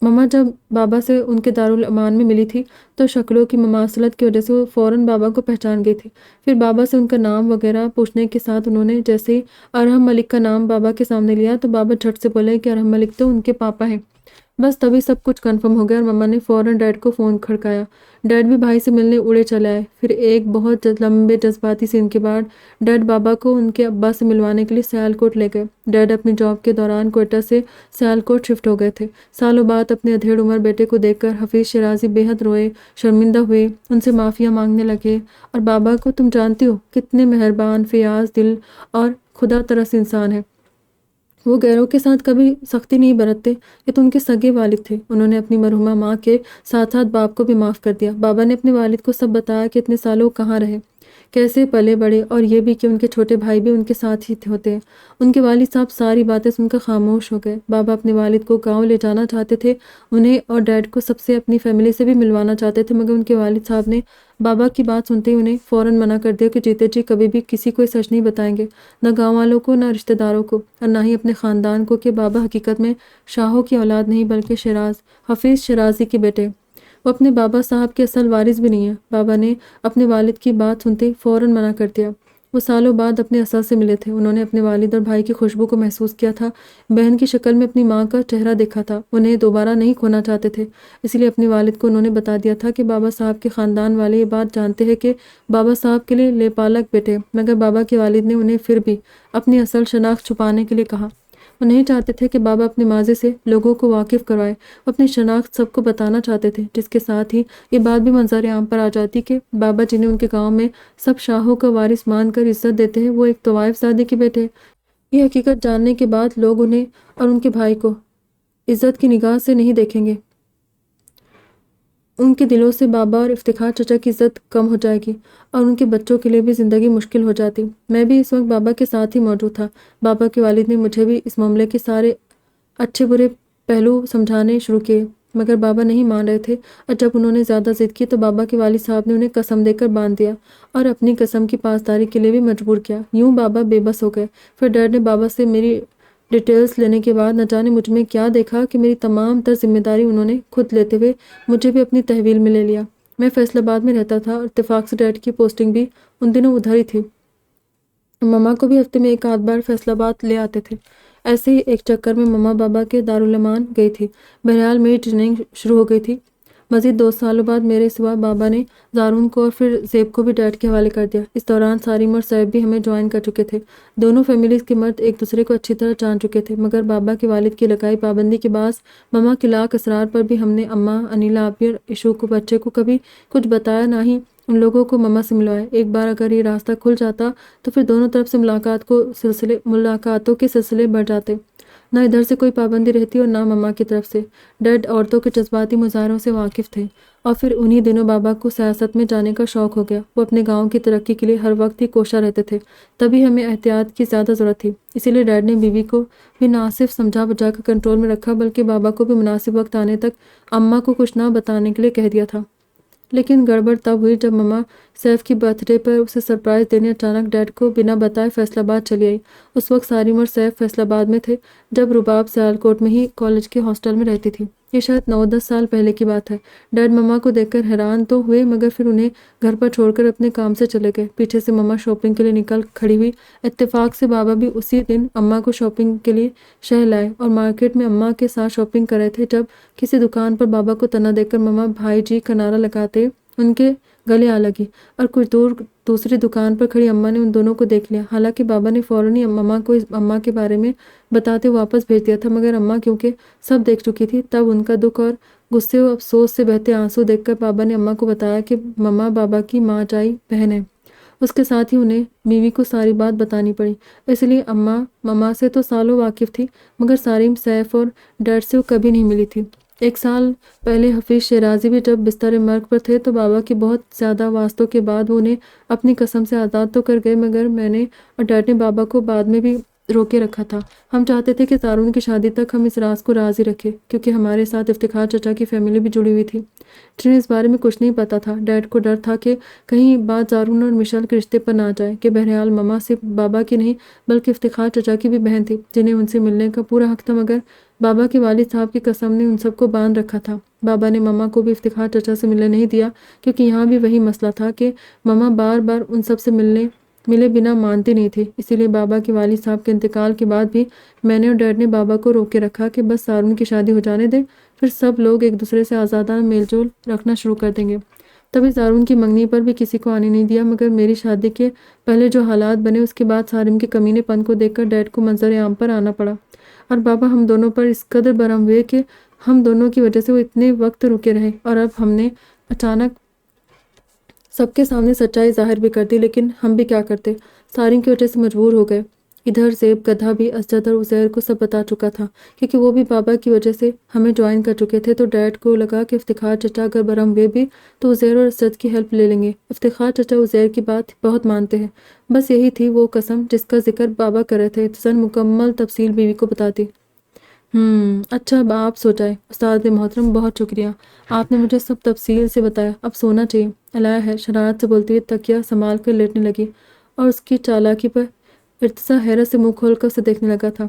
مما جب بابا سے ان کے دارالامان میں ملی تھی تو شکلوں کی مماثلت کی وجہ سے وہ فوراً بابا کو پہچان گئی تھی۔ پھر بابا سے ان کا نام وغیرہ پوچھنے کے ساتھ انہوں نے جیسے ہی ارحم ملک کا نام بابا کے سامنے لیا تو بابا جھٹ سے بولے کہ ارحم ملک تو ان کے پاپا ہیں۔ بس تبھی سب کچھ کنفرم ہو گیا اور مما نے فوراً ڈیڈ کو فون کھڑکایا۔ ڈیڈ بھی بھائی سے ملنے اڑے چلے آئے۔ پھر ایک بہت لمبے جذباتی سین کے بعد ڈیڈ بابا کو ان کے ابا سے ملوانے کے لیے سیالکوٹ لے گئے۔ ڈیڈ اپنی جاب کے دوران کوئٹہ سے سیالکوٹ شفٹ ہو گئے تھے۔ سالوں بعد اپنے ادھیڑ عمر بیٹے کو دیکھ کر حفیظ شیرازی بے حد روئے، شرمندہ ہوئے، ان سے معافیا مانگنے لگے اور بابا کو تم جانتی ہو کتنے مہربان، فیاض دل اور خدا ترس انسان ہے، وہ غیروں کے ساتھ کبھی سختی نہیں برتتے، یہ تو ان کے سگے والد تھے۔ انہوں نے اپنی مرحومہ ماں کے ساتھ ساتھ باپ کو بھی معاف کر دیا۔ بابا نے اپنے والد کو سب بتایا کہ اتنے سالوں کہاں رہے، کیسے پلے بڑے، اور یہ بھی کہ ان کے چھوٹے بھائی بھی ان کے ساتھ ہی ہوتے ہیں۔ ان کے والد صاحب ساری باتیں سن کر خاموش ہو گئے۔ بابا اپنے والد کو گاؤں لے جانا چاہتے تھے، انہیں اور ڈیڈ کو سب سے اپنی فیملی سے بھی ملوانا چاہتے تھے، مگر ان کے والد صاحب نے بابا کی بات سنتے ہی انہیں فوراً منع کر دیا کہ جیتے جی کبھی بھی کسی کو سچ نہیں بتائیں گے، نہ گاؤں والوں کو، نہ رشتہ داروں کو، اور نہ ہی اپنے خاندان کو، کہ بابا حقیقت میں شاہوں کی اولاد نہیں بلکہ حفیظ شیرازی کے بیٹے، وہ اپنے بابا صاحب کے اصل وارث بھی نہیں ہیں۔ بابا نے اپنے والد کی بات سنتے ہی فوراً منع کر دیا۔ وہ سالوں بعد اپنے اصل سے ملے تھے۔ انہوں نے اپنے والد اور بھائی کی خوشبو کو محسوس کیا تھا، بہن کی شکل میں اپنی ماں کا چہرہ دیکھا تھا، انہیں دوبارہ نہیں کھونا چاہتے تھے۔ اس لیے اپنے والد کو انہوں نے بتا دیا تھا کہ بابا صاحب کے خاندان والے یہ بات جانتے ہیں کہ بابا صاحب کے لیے لیپالک بیٹے، مگر بابا کے والد نے انہیں پھر بھی اپنی اصل شناخت چھپانے کے لیے کہا۔ وہ نہیں چاہتے تھے کہ بابا اپنے ماضی سے لوگوں کو واقف کروائے، وہ اپنی شناخت سب کو بتانا چاہتے تھے، جس کے ساتھ ہی یہ بات بھی منظر عام پر آ جاتی کہ بابا جنہیں ان کے گاؤں میں سب شاہوں کا وارث مان کر عزت دیتے ہیں، وہ ایک طوائف زادے کے بیٹے ہیں۔ یہ حقیقت جاننے کے بعد لوگ انہیں اور ان کے بھائی کو عزت کی نگاہ سے نہیں دیکھیں گے، ان کے دلوں سے بابا اور افتخار چچا کی عزت کم ہو جائے گی اور ان کے بچوں کے لیے بھی زندگی مشکل ہو جاتی۔ میں بھی اس وقت بابا کے ساتھ ہی موجود تھا۔ بابا کے والد نے مجھے بھی اس معاملے کے سارے اچھے برے پہلو سمجھانے شروع کیے، مگر بابا نہیں مان رہے تھے، اور جب انہوں نے زیادہ ضد کی تو بابا کے والد صاحب نے انہیں قسم دے کر باندھ دیا اور اپنی قسم کی پاسداری کے لیے بھی مجبور کیا۔ یوں بابا بے بس ہو گئے۔ پھر ڈیڈ نے بابا سے میری ڈیٹیلز لینے کے بعد نہ جانے مجھ میں کیا دیکھا کہ میری تمام تر ذمہ داری انہوں نے خود لیتے ہوئے مجھے بھی اپنی تحویل میں لے لیا۔ میں فیصل آباد میں رہتا تھا اور اتفاق سے ڈیڈ کی پوسٹنگ بھی ان دنوں ادھر ہی تھی۔ مما کو بھی ہفتے میں ایک آدھ بار فیصل آباد لے آتے تھے۔ ایسے ہی ایک چکر میں مما بابا کے دارالامان گئی تھی۔ بہرحال میری ٹریننگ شروع ہو گئی تھی۔ مزید 2 سالوں بعد میرے سوا بابا نے زارون کو اور پھر زیب کو بھی ڈیڈ کے حوالے کر دیا۔ اس دوران سارم اور صیب بھی ہمیں جوائن کر چکے تھے۔ دونوں فیملیز کے مرد ایک دوسرے کو اچھی طرح جان چکے تھے، مگر بابا کے والد کی علاقائی پابندی کے باعث مما کے لاک اسرار پر بھی ہم نے اماں، انیلا آپی اور ایشو کو بچے کو کبھی کچھ بتایا، نہ ہی ان لوگوں کو مما سے ملوایا۔ ایک بار اگر یہ راستہ کھل جاتا تو پھر دونوں طرف سے ملاقاتوں کے سلسلے بڑھ جاتے، نہ ادھر سے کوئی پابندی رہتی اور نہ مما کی طرف سے۔ ڈیڈ عورتوں کے جذباتی مظاہروں سے واقف تھے، اور پھر انہی دنوں بابا کو سیاست میں جانے کا شوق ہو گیا۔ وہ اپنے گاؤں کی ترقی کے لیے ہر وقت ہی کوشاں رہتے تھے، تبھی ہمیں احتیاط کی زیادہ ضرورت تھی۔ اسی لیے ڈیڈ نے بیوی کو بھی نہ صرف سمجھا بجھا کر کنٹرول میں رکھا، بلکہ بابا کو بھی مناسب وقت آنے تک اماں کو کچھ نہ بتانے کے لیے کہہ دیا تھا۔ لیکن گڑبڑ تب ہوئی جب مما سیف کی برتھ ڈے پر اسے سرپرائز دینے اچانک ڈیڈ کو بنا بتائے فیصل آباد چلی آئی۔ اس وقت سارم اور سیف فیصل آباد میں تھے، جب رباب سیالکوٹ میں ہی کالج کے ہاسٹل میں رہتی تھی۔ یہ شاید 9-10 سال پہلے کی بات ہے۔ ڈیڈ مما کو دیکھ کر حیران تو ہوئے، مگر پھر انہیں گھر پر چھوڑ کر اپنے کام سے چلے گئے۔ پیچھے سے مما شاپنگ کے لیے نکل کھڑی ہوئی۔ اتفاق سے بابا بھی اسی دن اماں کو شاپنگ کے لیے شہر لائے اور مارکیٹ میں اماں کے ساتھ شاپنگ کر رہے تھے، جب کسی دکان پر بابا کو تنا دیکھ کر مما بھائی جی کا نعرہ لگاتے ان کے گلے آ لگی، اور کچھ دور دوسری دکان پر کھڑی اماں نے ان دونوں کو دیکھ لیا۔ حالانکہ بابا نے فوراً ہی مما کو اس اماں کے بارے میں بتاتے واپس بھیج دیا تھا، مگر اماں کیونکہ سب دیکھ چکی تھی، تب ان کا دکھ اور غصے و افسوس سے بہتے آنسو دیکھ کر بابا نے اماں کو بتایا کہ مما بابا کی ماں جائی بہن ہے۔ اس کے ساتھ ہی انہیں بیوی کو ساری بات بتانی پڑی، اس لیے اماں مما سے تو سالوں واقف تھی، مگر سارم، سیف اور ڈیڈ سے وہ کبھی نہیں ملی تھی۔ 1 سال پہلے حفیظ شیرازی بھی جب بستر مرگ پر تھے تو بابا کی بہت زیادہ واسطوں کے بعد وہ انہیں اپنی قسم سے آزاد تو کر گئے، مگر میں نے اور ڈیڈ نے بابا کو بعد میں بھی روکے رکھا تھا۔ ہم چاہتے تھے کہ زارون کی شادی تک ہم اس راز کو راز ہی رکھے، کیونکہ ہمارے ساتھ افتخار چچا کی فیملی بھی جڑی ہوئی تھی۔ جنہیں اس بارے میں کچھ نہیں پتا تھا۔ ڈیڈ کو ڈر تھا کہ کہیں بات زارون اور مشل کے رشتے پر نہ جائے، کہ بہرحال مما صرف بابا کی نہیں بلکہ افتخار چچا کی بھی بہن تھی، جنہیں ان سے ملنے کا پورا حق تھا، مگر بابا کے والد صاحب کی قسم نے ان سب کو باندھ رکھا تھا۔ بابا نے مما کو بھی افتخار چچا سے ملنے نہیں دیا، کیونکہ یہاں بھی وہی مسئلہ تھا کہ مما بار بار ان سب سے ملے بنا مانتی نہیں تھی۔ اسی لیے بابا کے والد صاحب کے انتقال کے بعد بھی میں نے اور ڈیڈ نے بابا کو روکے رکھا کہ بس زارون کی شادی ہو جانے دیں، پھر سب لوگ ایک دوسرے سے آزادانہ میل جول رکھنا شروع کر دیں گے۔ تبھی زارون کی منگنی پر بھی کسی کو آنے نہیں دیا، مگر میری شادی کے پہلے جو حالات بنے اس کے بعد سارم کے کمینے پن کو دیکھ کر ڈیڈ کو منظر عام پر آنا پڑا، اور بابا ہم دونوں پر اس قدر برہم ہوئے کہ ہم دونوں کی وجہ سے وہ اتنے وقت رکے رہے، اور اب ہم نے اچانک سب کے سامنے سچائی ظاہر بھی کر دی، لیکن ہم بھی کیا کرتے، سارم کی وجہ سے مجبور ہو گئے۔ ادھر زیب گدھا بھی اسجد اور عزیر کو سب بتا چکا تھا، کیونکہ وہ بھی بابا کی وجہ سے ہمیں جوائن کر چکے تھے، تو ڈیڈ کو لگا کہ افتخار چچا اگر برہم ہوئے بھی تو عزیر اور اسجد کی ہیلپ لے لیں گے۔ افتخار چچا عزیر کی بات بہت مانتے ہیں، بس یہی تھی وہ قسم جس کا ذکر بابا کر رہے تھے۔ اتصال مکمل تفصیل بیوی کو بتاتی۔ اچھا اب آپ سو جائیں۔ استاد محترم بہت شکریہ، آپ نے مجھے سب تفصیل سے بتایا، اب سونا چاہیے۔ علیہ ہے شرارت سے بولتی ہوئی تکیہ سنبھال کر لیٹنے لگی، اور اس کی چالاکی پر ارتضیٰ حیرت سے منہ کھول کر اسے دیکھنے لگا تھا،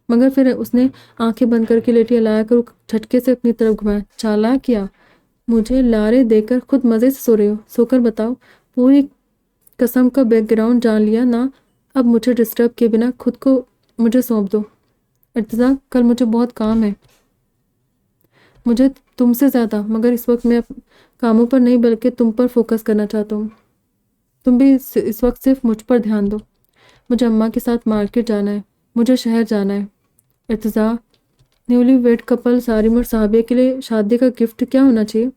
مگر پھر اس نے آنکھیں بند کر کے لیٹی علیہ کو جھٹکے سے اپنی طرف گھمایا۔ چالاک کیا؟ مجھے لارے دے کر خود مزے سے سو رہی ہو، سو کر بتاؤ۔ پوری قسم کا بیک گراؤنڈ جان لیا نا، اب مجھے ڈسٹرب کیے بنا خود کو مجھے سونپ دو۔ ارتضیٰ کل مجھے بہت کام ہے، مجھے تم سے زیادہ، مگر اس وقت میں کاموں پر نہیں بلکہ تم پر فوکس کرنا چاہتا ہوں۔ تم بھی اس وقت صرف مجھ پر دھیان دو۔ مجھے اماں کے ساتھ مارکیٹ جانا ہے، مجھے شہر جانا ہے۔ ارتضیٰ نیولی ویڈ کپل سارم اور صحابیہ کے لیے شادی کا گفٹ کیا ہونا چاہیے؟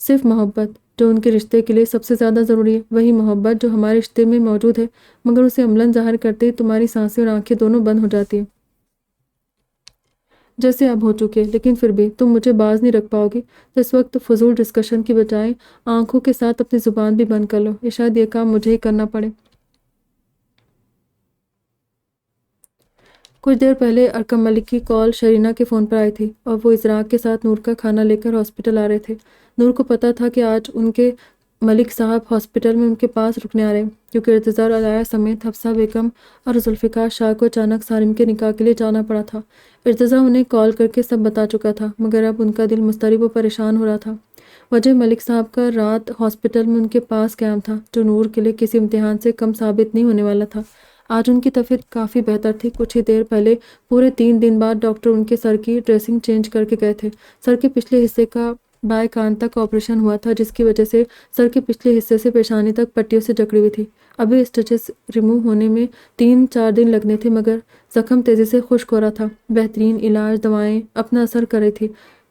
صرف محبت، جو ان کے رشتے کے لیے سب سے زیادہ ضروری ہے، وہی محبت جو ہمارے رشتے میں موجود ہے، مگر اسے عملاً ظاہر کرتے ہی تمہاری سانسیں اور آنکھیں دونوں بند ہو جاتی ہیں، جیسے اب ہو چکے، لیکن پھر بھی تم مجھے باز نہیں رکھ پاؤ گی، تو اس وقت فضول ڈسکشن کی بجائے آنکھوں کے ساتھ اپنی زبان بھی بند کر لو، یا شاید یہ کام مجھے ہی کرنا پڑے۔ کچھ دیر پہلے ارکم ملک کی کال شرینہ کے فون پر آئی تھی، اور وہ ازراق کے ساتھ نور کا کھانا لے کر ہاسپٹل آ رہے تھے۔ نور کو پتہ تھا کہ آج ان کے ملک صاحب ہاسپٹل میں ان کے پاس رکنے آ رہے ہیں، کیونکہ ارتضیٰ اور علیہ سمیت حفصہ بیگم اور ذوالفقار شاہ کو اچانک سارم کے نکاح کے لیے جانا پڑا تھا۔ ارتضیٰ انہیں کال کر کے سب بتا چکا تھا، مگر اب ان کا دل مضطرب و پریشان ہو رہا تھا۔ وجہ ملک صاحب کا رات ہاسپٹل میں ان کے پاس قیام تھا، جو نور کے لیے کسی امتحان سے کم ثابت نہیں ہونے والا تھا۔ آج ان کی طبیعت کافی بہتر تھی۔ کچھ ہی دیر پہلے پورے 3 دن بعد ڈاکٹر ان کے سر کی ڈریسنگ چینج کر کے گئے تھے۔ سر کے پچھلے حصے کا بائیں کان تک آپریشن ہوا تھا، جس کی وجہ سے سر کے پچھلے حصے سے پیشانی تک پٹیوں سے جکڑی ہوئی تھی۔ ابھی اسٹچز ریموو ہونے میں 3-4 دن لگنے تھے، مگر زخم تیزی سے خشک ہو رہا تھا۔ بہترین علاج دوائیں اپنا اثر کر رہی تھی۔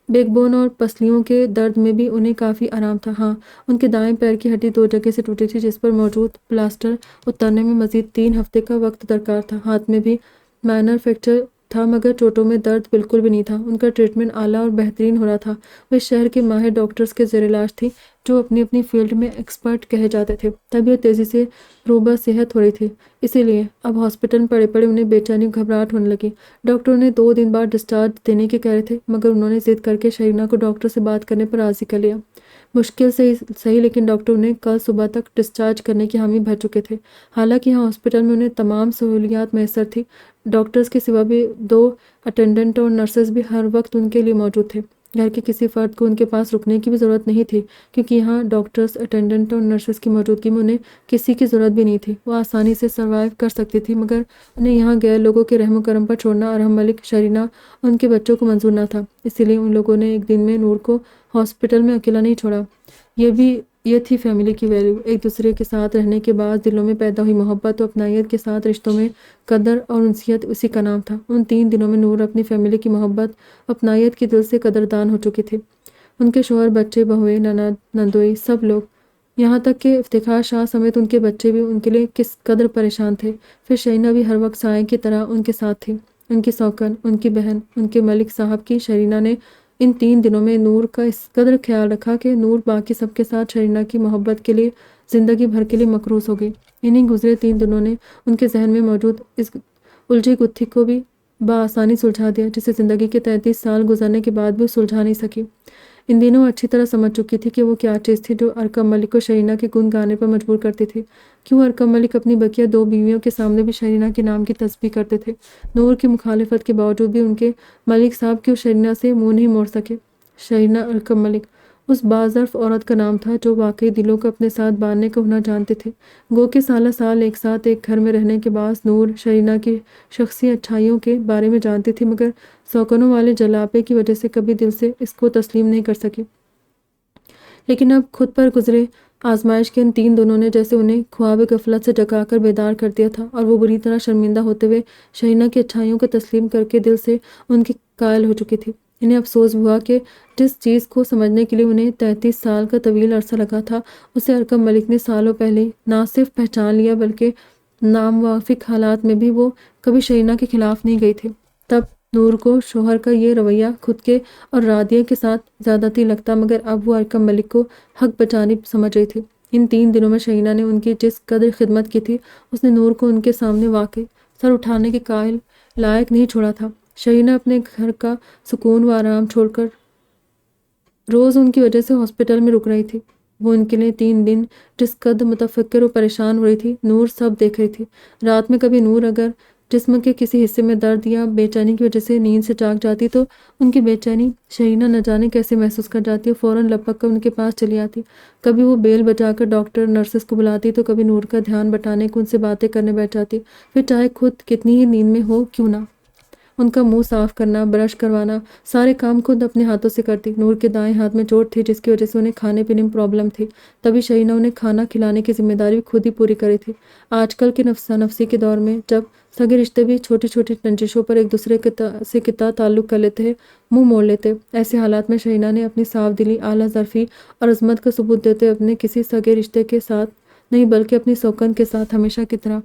بیک بون اور پسلیوں کے درد میں بھی انہیں کافی آرام تھا۔ ہاں، ان کے دائیں پیر کی ہڈی 2 جگہ سے ٹوٹی تھی، جس پر موجود پلاسٹر اترنے میں مزید 3 ہفتے کا وقت درکار تھا۔ ہاتھ میں بھی مائنر فریکچر تھا، مگر چوٹوں میں درد بالکل بھی نہیں تھا۔ ان کا ٹریٹمنٹ اعلیٰ اور بہترین ہو رہا تھا۔ وہ اس شہر کے ماہر ڈاکٹرز کے زیر علاج تھی۔ جو اپنی اپنی فیلڈ میں ایکسپرٹ کہے جاتے تھے۔ طبیعت تیزی سے روبہ صحت ہو رہی تھی، اسی لیے اب ہاسپٹل میں پڑے پڑے انہیں بے چینی گھبراہٹ ہونے لگی۔ ڈاکٹر نے 2 دن بعد ڈسچارج دینے کے کہہ رہے تھے، مگر انہوں نے ضد کر کے شرینہ کو ڈاکٹر سے بات کرنے پر راضی کر لیا۔ مشکل سے صحیح، لیکن ڈاکٹر انہیں کل صبح تک ڈسچارج کرنے کی حامی بھر چکے تھے۔ حالانکہ یہاں ہاسپٹل میں انہیں تمام سہولیات میسر تھی، ڈاکٹرز کے سوا بھی 2 اٹینڈنٹ اور نرسز بھی ہر وقت ان کے لیے موجود تھے۔ گھر کے کسی فرد کو ان کے پاس رکنے کی بھی ضرورت نہیں تھی، کیونکہ یہاں ڈاکٹرز، اٹینڈنٹ اور نرسز کی موجودگی میں انہیں کسی کی ضرورت بھی نہیں تھی۔ وہ آسانی سے سروائیو کر سکتی تھی، مگر انہیں یہاں غیر لوگوں کے رحم و کرم پر چھوڑنا ارحم ملک، شرینہ اور ان کے بچوں کو منظور نہ تھا۔ اسی لیے ان لوگوں نے ایک دن میں نور کو ہاسپٹل میں اکیلا نہیں چھوڑا۔ یہ تھی فیملی کی ویلیو۔ ایک دوسرے کے ساتھ رہنے کے بعد دلوں میں پیدا ہوئی محبت و اپنائیت کے ساتھ رشتوں میں قدر اور انسیت اسی کا نام تھا۔ ان 3 دنوں میں نور اپنی فیملی کی محبت و اپنائیت کی دل سے قدردان ہو چکی تھی۔ ان کے شوہر، بچے، بہویں، نند، نندوئی، سب لوگ، یہاں تک کہ افتخار شاہ سمیت ان کے بچے بھی ان کے لیے کس قدر پریشان تھے۔ پھر شرینہ بھی ہر وقت سائے کی طرح ان کے ساتھ تھی۔ ان کی سوکن، ان کی بہن، ان کے ملک صاحب کی شرینہ نے ان 3 دنوں میں نور کا اس قدر خیال رکھا کہ نور باقی سب کے ساتھ شرینہ کی محبت کے لیے زندگی بھر کے لیے مقروض ہو گئی۔ انہیں گزرے 3 دنوں نے ان کے ذہن میں موجود اس الجھی گتھی کو بھی بآسانی سلجھا دیا، جسے زندگی کے 33 سال گزرنے کے بعد بھی سلجھا نہیں سکی۔ ان دنوں اچھی طرح سمجھ چکی تھی کہ وہ کیا چیز تھی جو ارقم ملک کو شرینہ کے گن گانے پر مجبور کرتی تھی۔ کیوں ارقم ملک اپنی بقیہ 2 بیویوں کے سامنے بھی شرینہ کے نام کی تسبیح کرتے تھے؟ نور کی مخالفت کے باوجود بھی ان کے ملک صاحب کیوں شرینہ سے منہ نہیں موڑ سکے؟ شرینہ ارقم ملک اس باظرف عورت کا نام تھا جو واقعی دلوں کو اپنے ساتھ باندھنے کا ہنر جانتے تھے۔ گو کہ سالہ سال ایک ساتھ ایک گھر میں رہنے کے باعث نور شرینہ کی شخصی اچھائیوں کے بارے میں جانتی تھی، مگر سوکنوں والے جلاپے کی وجہ سے کبھی دل سے اس کو تسلیم نہیں کر سکی۔ لیکن اب خود پر گزرے آزمائش کے ان 3 دنوں نے جیسے انہیں خواب غفلت سے جگا کر بیدار کر دیا تھا، اور وہ بری طرح شرمندہ ہوتے ہوئے شرینہ کی اچھائیوں کو تسلیم کر کے دل سے ان کی قائل ہو چکی تھی۔ انہیں افسوس ہوا کہ جس چیز کو سمجھنے کے لیے انہیں 33 سال کا طویل عرصہ لگا تھا، اسے ارقم ملک نے سالوں پہلے نہ صرف پہچان لیا بلکہ ناموافق حالات میں بھی وہ کبھی شرینہ کے خلاف نہیں گئی تھی۔ تب نور کو شوہر کا یہ رویہ خود کے اور راضیہ کے ساتھ زیادتی لگتا، مگر اب وہ ارقم ملک کو حق بجانب سمجھ رہی تھی۔ ان 3 دنوں میں شرینہ نے ان کی جس قدر خدمت کی تھی، اس نے نور کو ان کے سامنے واقعی سر اٹھانے کے قائل لائق نہیں چھوڑا تھا۔ شرینہ اپنے گھر کا سکون و آرام چھوڑ کر روز ان کی وجہ سے ہاسپٹل میں رک رہی تھی۔ وہ ان کے لیے 3 دن جس قدر متفکر و پریشان ہو رہی تھی، نور سب دیکھ رہی تھی۔ رات میں کبھی نور اگر جسم کے کسی حصے میں درد یا بے چینی کی وجہ سے نیند سے جاگ جاتی تو ان کی بے چینی شرینہ نہ جانے کیسے محسوس کر جاتی اور فوراً لپک کر ان کے پاس چلی آتی۔ کبھی وہ بیل بجا کر ڈاکٹر، نرسز کو بلاتی تو کبھی نور کا دھیان بٹانے کو ان سے باتیں کرنے بیٹھ جاتی، پھر چاہے خود کتنی ہی نیند میں ہو کیوں نہ۔ ان کا منہ صاف کرنا، برش کروانا، سارے کام خود اپنے ہاتھوں سے کرتی۔ نور کے دائیں ہاتھ میں چوٹ تھی جس کی وجہ سے انہیں کھانے پینے میں پرابلم تھی، تبھی شرینہ انہیں کھانا کھلانے کی ذمہ داری خود ہی پوری کری تھی۔ آج کل کے نفسا نفسی کے دور میں جب سگے رشتے بھی چھوٹی چھوٹی رنجشوں پر ایک دوسرے سے کتا تعلق کر لیتے ہیں، منہ موڑ لیتے، ایسے حالات میں شرینہ نے اپنی صاف دلی، اعلیٰ ظرفی اور عظمت کا ثبوت دیتے اپنے کسی سگے رشتے کے ساتھ نہیں بلکہ اپنی سوکن کے ساتھ ہمیشہ کی طرح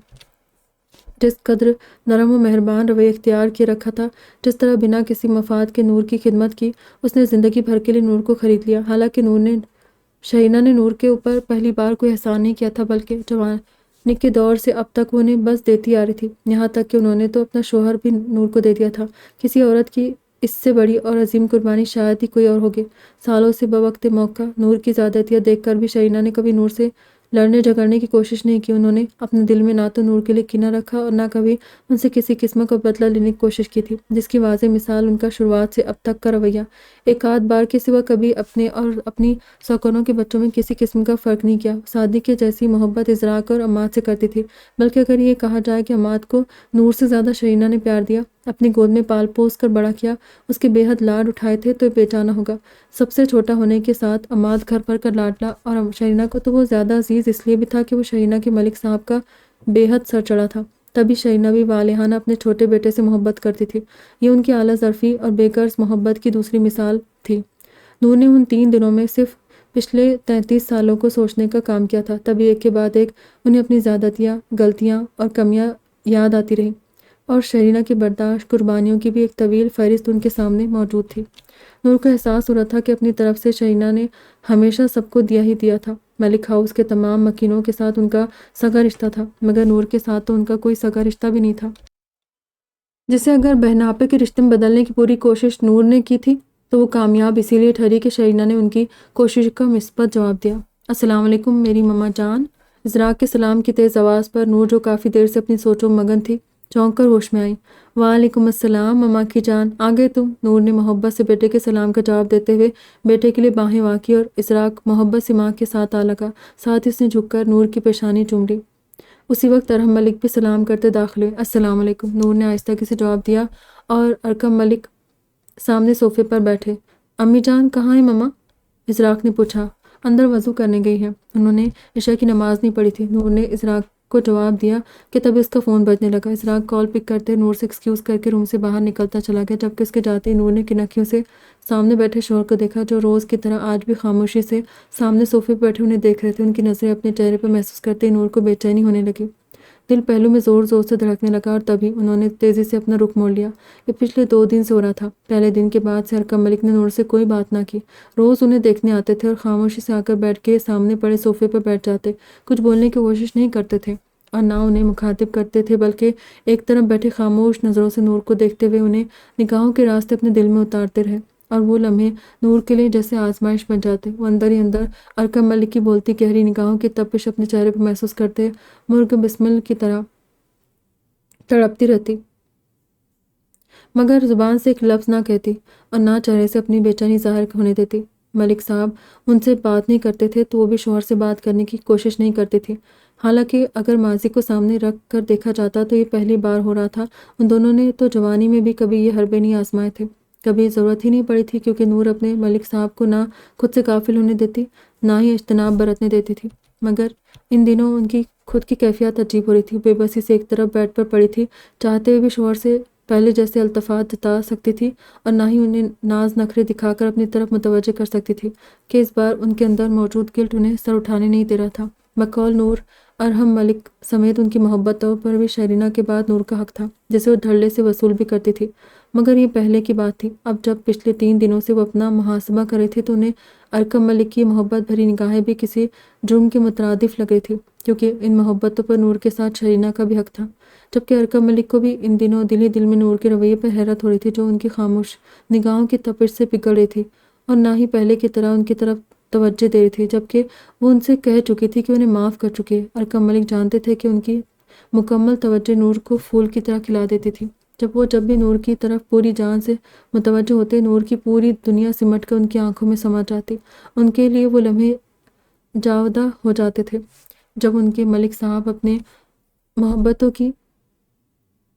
جس قدر نرم و مہربان رویہ اختیار کیے رکھا تھا، جس طرح بنا کسی مفاد کے نور کی خدمت کی، اس نے زندگی بھر کے لیے نور کو خرید لیا۔ حالانکہ شرینہ نے نور کے اوپر پہلی بار کوئی احسان نہیں کیا تھا، بلکہ جوانی کے دور سے اب تک وہ انہیں بس دیتی آ رہی تھی، یہاں تک کہ انہوں نے تو اپنا شوہر بھی نور کو دے دیا تھا۔ کسی عورت کی اس سے بڑی اور عظیم قربانی شاید ہی کوئی اور ہوگی۔ سالوں سے بوقت موقع نور کی زیادتیاں دیکھ کر بھی شرینہ نے کبھی نور سے لڑنے جھگڑنے کی کوشش نہیں کی۔ انہوں نے اپنے دل میں نہ تو نور کے لیے کینہ رکھا اور نہ کبھی ان سے کسی قسم کا بدلہ لینے کی کوشش کی تھی، جس کی واضح مثال ان کا شروعات سے اب تک کا رویہ۔ ایک آدھ بار کے سوا کبھی اپنے اور اپنی سوکنوں کے بچوں میں کسی قسم کا فرق نہیں کیا۔ سادی کے جیسی محبت ازراق اور عماد سے کرتی تھی، بلکہ اگر یہ کہا جائے کہ عماد کو نور سے زیادہ شرینہ نے پیار دیا، اپنی گود میں پال پوس کر بڑا کیا، اس کے بے حد لاڈ اٹھائے تھے، تو بیچانا ہوگا۔ سب سے چھوٹا ہونے کے ساتھ عماد گھر بھر کر لاڈلا، اور شرینہ کو تو وہ زیادہ عزیز اس لیے بھی تھا کہ وہ شرینہ کے ملک صاحب کا بے حد سر چڑھا تھا۔ تبھی شرینہ بھی والہانہ اپنے چھوٹے بیٹے سے محبت کرتی تھی۔ یہ ان کی اعلیٰ ظرفی اور بے غرض محبت کی دوسری مثال تھی۔ نور نے ان 3 دنوں میں صرف پچھلے 33 سالوں کو سوچنے کا کام کیا تھا، تبھی ایک کے بعد ایک انہیں اپنی زیادتیاں، غلطیاں اور کمیاں یاد آتی رہیں، اور شرینہ کی برداشت قربانیوں کی بھی ایک طویل فہرست ان کے سامنے موجود تھی۔ نور کو احساس ہو رہا تھا کہ اپنی طرف سے شہینہ نے ہمیشہ سب کو دیا ہی دیا تھا۔ ملک ہاؤس کے تمام مکینوں کے ساتھ ان کا سگا رشتہ تھا، مگر نور کے ساتھ تو ان کا کوئی سگا رشتہ بھی نہیں تھا، جسے اگر بہناپے کے رشتے میں بدلنے کی پوری کوشش نور نے کی تھی تو وہ کامیاب اسی لیے ٹھہری کہ شہینہ نے ان کی کوشش کا مثبت جواب دیا۔ السلام علیکم میری ماما جان۔ ازراق کے سلام کی تیز آواز پر نور، جو کافی دیر سے اپنی سوچوں مگن تھی، چونک کر ہوش میں آئی۔ وعلیکم السلام ماما کی جان، آ گئے تم؟ نور نے محبت سے بیٹے کے سلام کا جواب دیتے ہوئے بیٹے کے لیے باہیں واں کی اور ازراق محبت سے ماں کے ساتھ آ لگا، ساتھ ہی اس نے جھک کر نور کی پیشانی چوم لی۔ اسی وقت ارحم ملک بھی سلام کرتے داخل ہوئے۔ السلام علیکم، نور نے آہستگی سے جواب دیا اور ارکم ملک سامنے صوفے پر بیٹھے۔ امی جان کہاں ہیں ماما؟ ازراق نے پوچھا۔ اندر وضو کرنے گئی ہے، انہوں نے عشاء کی نماز نہیں پڑھی تھی، نور نے ازراق کو جواب دیا کہ تبھی اس کا فون بجنے لگا۔ ازراق کال پک کرتے نور سے ایکسکیوز کر کے روم سے باہر نکلتا چلا گیا، جبکہ اس کے جاتے ہی نور نے کنکھیوں سے سامنے بیٹھے شوہر کو دیکھا، جو روز کی طرح آج بھی خاموشی سے سامنے صوفے پر بیٹھے انہیں دیکھ رہے تھے۔ ان کی نظریں اپنے چہرے پر محسوس کرتے ہی نور کو بے چینی ہونے لگی، دل پہلو میں زور زور سے دھڑکنے لگا، اور تبھی انہوں نے تیزی سے اپنا رخ موڑ لیا۔ یہ پچھلے 2 دن سے ہو رہا تھا۔ پہلے دن کے بعد سے ارکم ملک نے نور سے کوئی بات نہ کی، روز انہیں دیکھنے آتے تھے اور خاموشی سے آ کر بیٹھ کے سامنے پڑے صوفے پر بیٹھ جاتے، کچھ بولنے کی کوشش نہیں کرتے تھے اور نہ انہیں مخاطب کرتے تھے، بلکہ ایک طرف بیٹھے خاموش نظروں سے نور کو دیکھتے ہوئے انہیں نگاہوں کے راستے اپنے دل میں اتارتے رہے، اور وہ لمحے نور کے لیے جیسے آزمائش بن جاتے۔ وہ اندر ہی اندر ارکم ملک کی بولتی گہری نگاہوں کی تپش اپنے چہرے پر محسوس کرتے، مرغ بسمل کی طرح تڑپتی رہتی، مگر زبان سے ایک لفظ نہ کہتی اور نہ چہرے سے اپنی بے چینی ظاہر ہونے دیتی۔ ملک صاحب ان سے بات نہیں کرتے تھے تو وہ بھی شوہر سے بات کرنے کی کوشش نہیں کرتی تھی، حالانکہ اگر ماضی کو سامنے رکھ کر دیکھا جاتا تو یہ پہلی بار ہو رہا تھا۔ ان دونوں نے تو جوانی میں بھی کبھی یہ حربے نہیں آزمائے تھے، کبھی ضرورت ہی نہیں پڑی تھی، کیونکہ نور اپنے ملک صاحب کو نہ خود سے غافل ہونے دیتی، نہ ہی اجتناب برتنے دیتی تھی، مگر ان دنوں ان کی خود کی کیفیت عجیب ہو رہی تھی۔ بے بسی سے ایک طرف بیڈ پر پڑی تھی، چاہتے ہوئے بھی شوہر سے پہلے جیسے التفات جتا سکتی تھی، اور نہ ہی انہیں ناز نخرے دکھا کر اپنی طرف متوجہ کر سکتی تھی، کہ اس بار ان کے اندر موجود گلٹ انہیں سر اٹھانے نہیں دے رہا تھا۔ بقول نور، ارحم ملک سمیت ان کی محبتوں پر بھی شرینہ کے بعد نور کا حق تھا، جسے وہ دھڑلے سے وصول بھی کرتی تھی، مگر یہ پہلے کی بات تھی۔ اب جب پچھلے 3 دنوں سے وہ اپنا محاسبہ کر رہی تھی تو انہیں ارکم ملک کی محبت بھری نگاہیں بھی کسی جرم کے مترادف لگ رہی تھی، کیونکہ ان محبتوں پر نور کے ساتھ شرینہ کا بھی حق تھا، جبکہ ارکم ملک کو بھی ان دنوں دل ہی دل میں نور کے رویے پر حیرت ہو رہی تھی، جو ان کی خاموش نگاہوں کی تپش سے پگھل رہی تھی، اور نہ ہی پہلے کی طرح ان کی طرف توجہ دے رہی تھی، جبکہ وہ ان سے کہہ چکی تھی کہ انہیں معاف کر چکی ہے۔ ارکم ملک جانتے تھے کہ ان کی مکمل توجہ نور کو پھول کی طرح کھلا دیتی تھی۔ جب بھی نور کی طرف پوری جان سے متوجہ ہوتے، نور کی پوری دنیا سمٹ کر ان کی آنکھوں میں سما جاتی، ان کے لیے وہ لمحے جاودہ ہو جاتے تھے، جب ان کے ملک صاحب اپنے محبتوں کی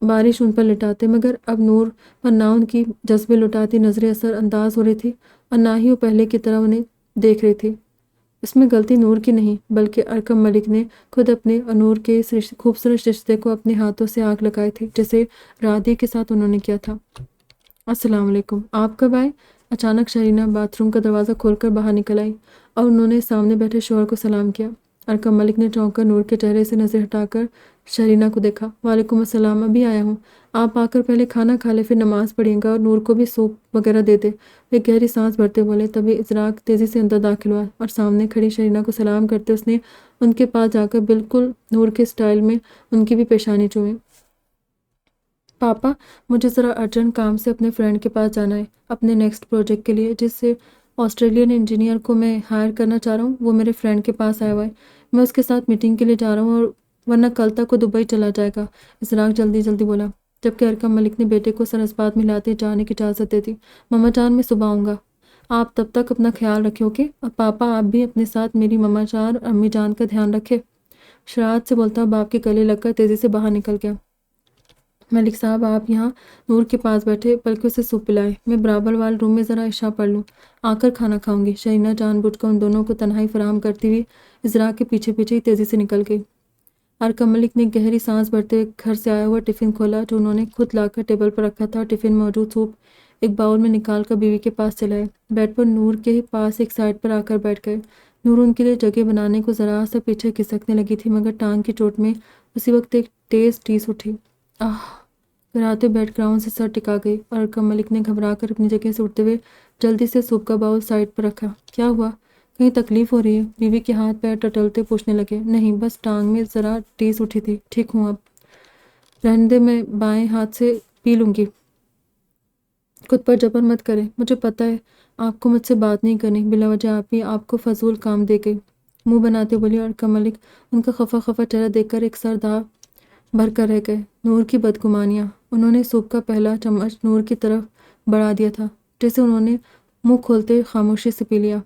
بارش ان پر لٹاتے، مگر اب نور پر نہ ان کی جذبے لٹاتی نظریں اثر انداز ہو رہی تھی، اور نہ ہی وہ پہلے کی طرح انہیں دیکھ رہی تھی۔ اس میں غلطی نور کی نہیں، بلکہ ارکم ملک نے خود اپنے اور نور کے اس خوبصورت رشتے کو اپنے ہاتھوں سے آگ لگائی تھی، جیسے رادی کے ساتھ انہوں نے کیا تھا۔ السلام علیکم، آپ کب آئے؟ اچانک شرینہ باتھ روم کا دروازہ کھول کر باہر نکل آئی، اور انہوں نے سامنے بیٹھے شوہر کو سلام کیا۔ ارکم ملک نے چونک کر نور کے چہرے سے نظر ہٹا کر شرینہ کو دیکھا۔ وعلیکم السلام، ابھی آیا ہوں، آپ آ کر پہلے کھانا کھا لے، پھر نماز پڑھیں گا، اور نور کو بھی سوپ وغیرہ دے دے۔ وہ گہری سانس بھرتے بولے، تبھی ازراق تیزی سے اندر داخل ہوا، اور سامنے کھڑی شرینہ کو سلام کرتے اس نے ان کے پاس جا کر بالکل نور کے سٹائل میں ان کی بھی پیشانی چومی۔ پاپا، مجھے ذرا ارجنٹ کام سے اپنے فرینڈ کے پاس جانا ہے، اپنے نیکسٹ پروجیکٹ کے لیے، جس سے آسٹریلین انجینئر کو میں ہائر کرنا چاہ رہا ہوں، وہ میرے فرینڈ کے پاس آیا ہوا ہے، میں اس کے ساتھ میٹنگ کے لیے جا رہا ہوں، اور ورنہ کل تک وہ دبئی چلا جائے گا۔ ازراق جلدی جلدی بولا، جبکہ ارکم ملک نے بیٹے کو سر اسبات میں ہلاتے جانے کی اجازت دے دی۔ ماما جان، میں صبح آؤں گا، آپ تب تک اپنا خیال رکھیں، اوکے؟ اور پاپا، آپ بھی اپنے ساتھ میری ماما جان اور امی جان کا دھیان رکھیں۔ شرارت سے بولتا باپ کے گلے لگ کر تیزی سے باہر نکل گیا۔ ملک صاحب، آپ یہاں نور کے پاس بیٹھے، بلکہ اسے سوپ پلائے، میں برابر والے روم میں ذرا عشاء پڑھ لوں، آ کر کھانا کھاؤں گی۔ شرینہ جان بوجھ کر ان دونوں کو تنہائی فراہم کرتی ہوئی ازراق کے پیچھے پیچھے ہی تیزی سے نکل گئی۔ ارکم ملک نے گہری سانس بھرتے ہوئے گھر سے آیا ہوا ٹفن کھولا، جو انہوں نے خود لا کر ٹیبل پر رکھا تھا، اور ٹفن میں موجود سوپ ایک باؤل میں نکال کر بیوی کے پاس چلائے۔ بیڈ پر نور کے پاس ایک سائڈ پر آ کر بیٹھ گئے۔ نور ان کے لیے جگہ بنانے کو ذرا سا پیچھے کھسکنے لگی تھی، مگر ٹانگ کی چوٹ میں اسی وقت ایک تیز ٹیس اٹھی۔ آہ! پھر آتے بیٹھ گراؤنڈ سے سر ٹکا گئی اور ارکم ملک نے گھبرا کر اپنی جگہ سے اٹھتے ہوئے جلدی سے سوپ کا باؤل سائڈ پر رکھا۔ کیا ہوا؟ کہیں تکلیف ہو رہی ہے؟ بیوی کے ہاتھ پیر ٹٹولتے پوچھنے لگے۔ نہیں، بس ٹانگ میں ذرا ٹیس اٹھی تھی، ٹھیک ہوں اب۔ رہنے دے، میں بائیں ہاتھ سے پی لوں گی۔ خود پر جبر مت کریں، مجھے پتہ ہے آپ کو مجھ سے بات نہیں کرنی، بلا وجہ آپ ہی آپ کو فضول کام دے گئی، منہ بناتے بولی ارکم ملک۔ ان کا خفا خفا چہرہ دیکھ کر ایک سر دھا بھر کر رہ گئے۔ نور کی بدگمانیاں۔ انہوں نے سوپ کا پہلا چمچ نور کی طرف بڑھا دیا تھا، جسے انہوں نے منہ کھولتے خاموشی سے پی لیا۔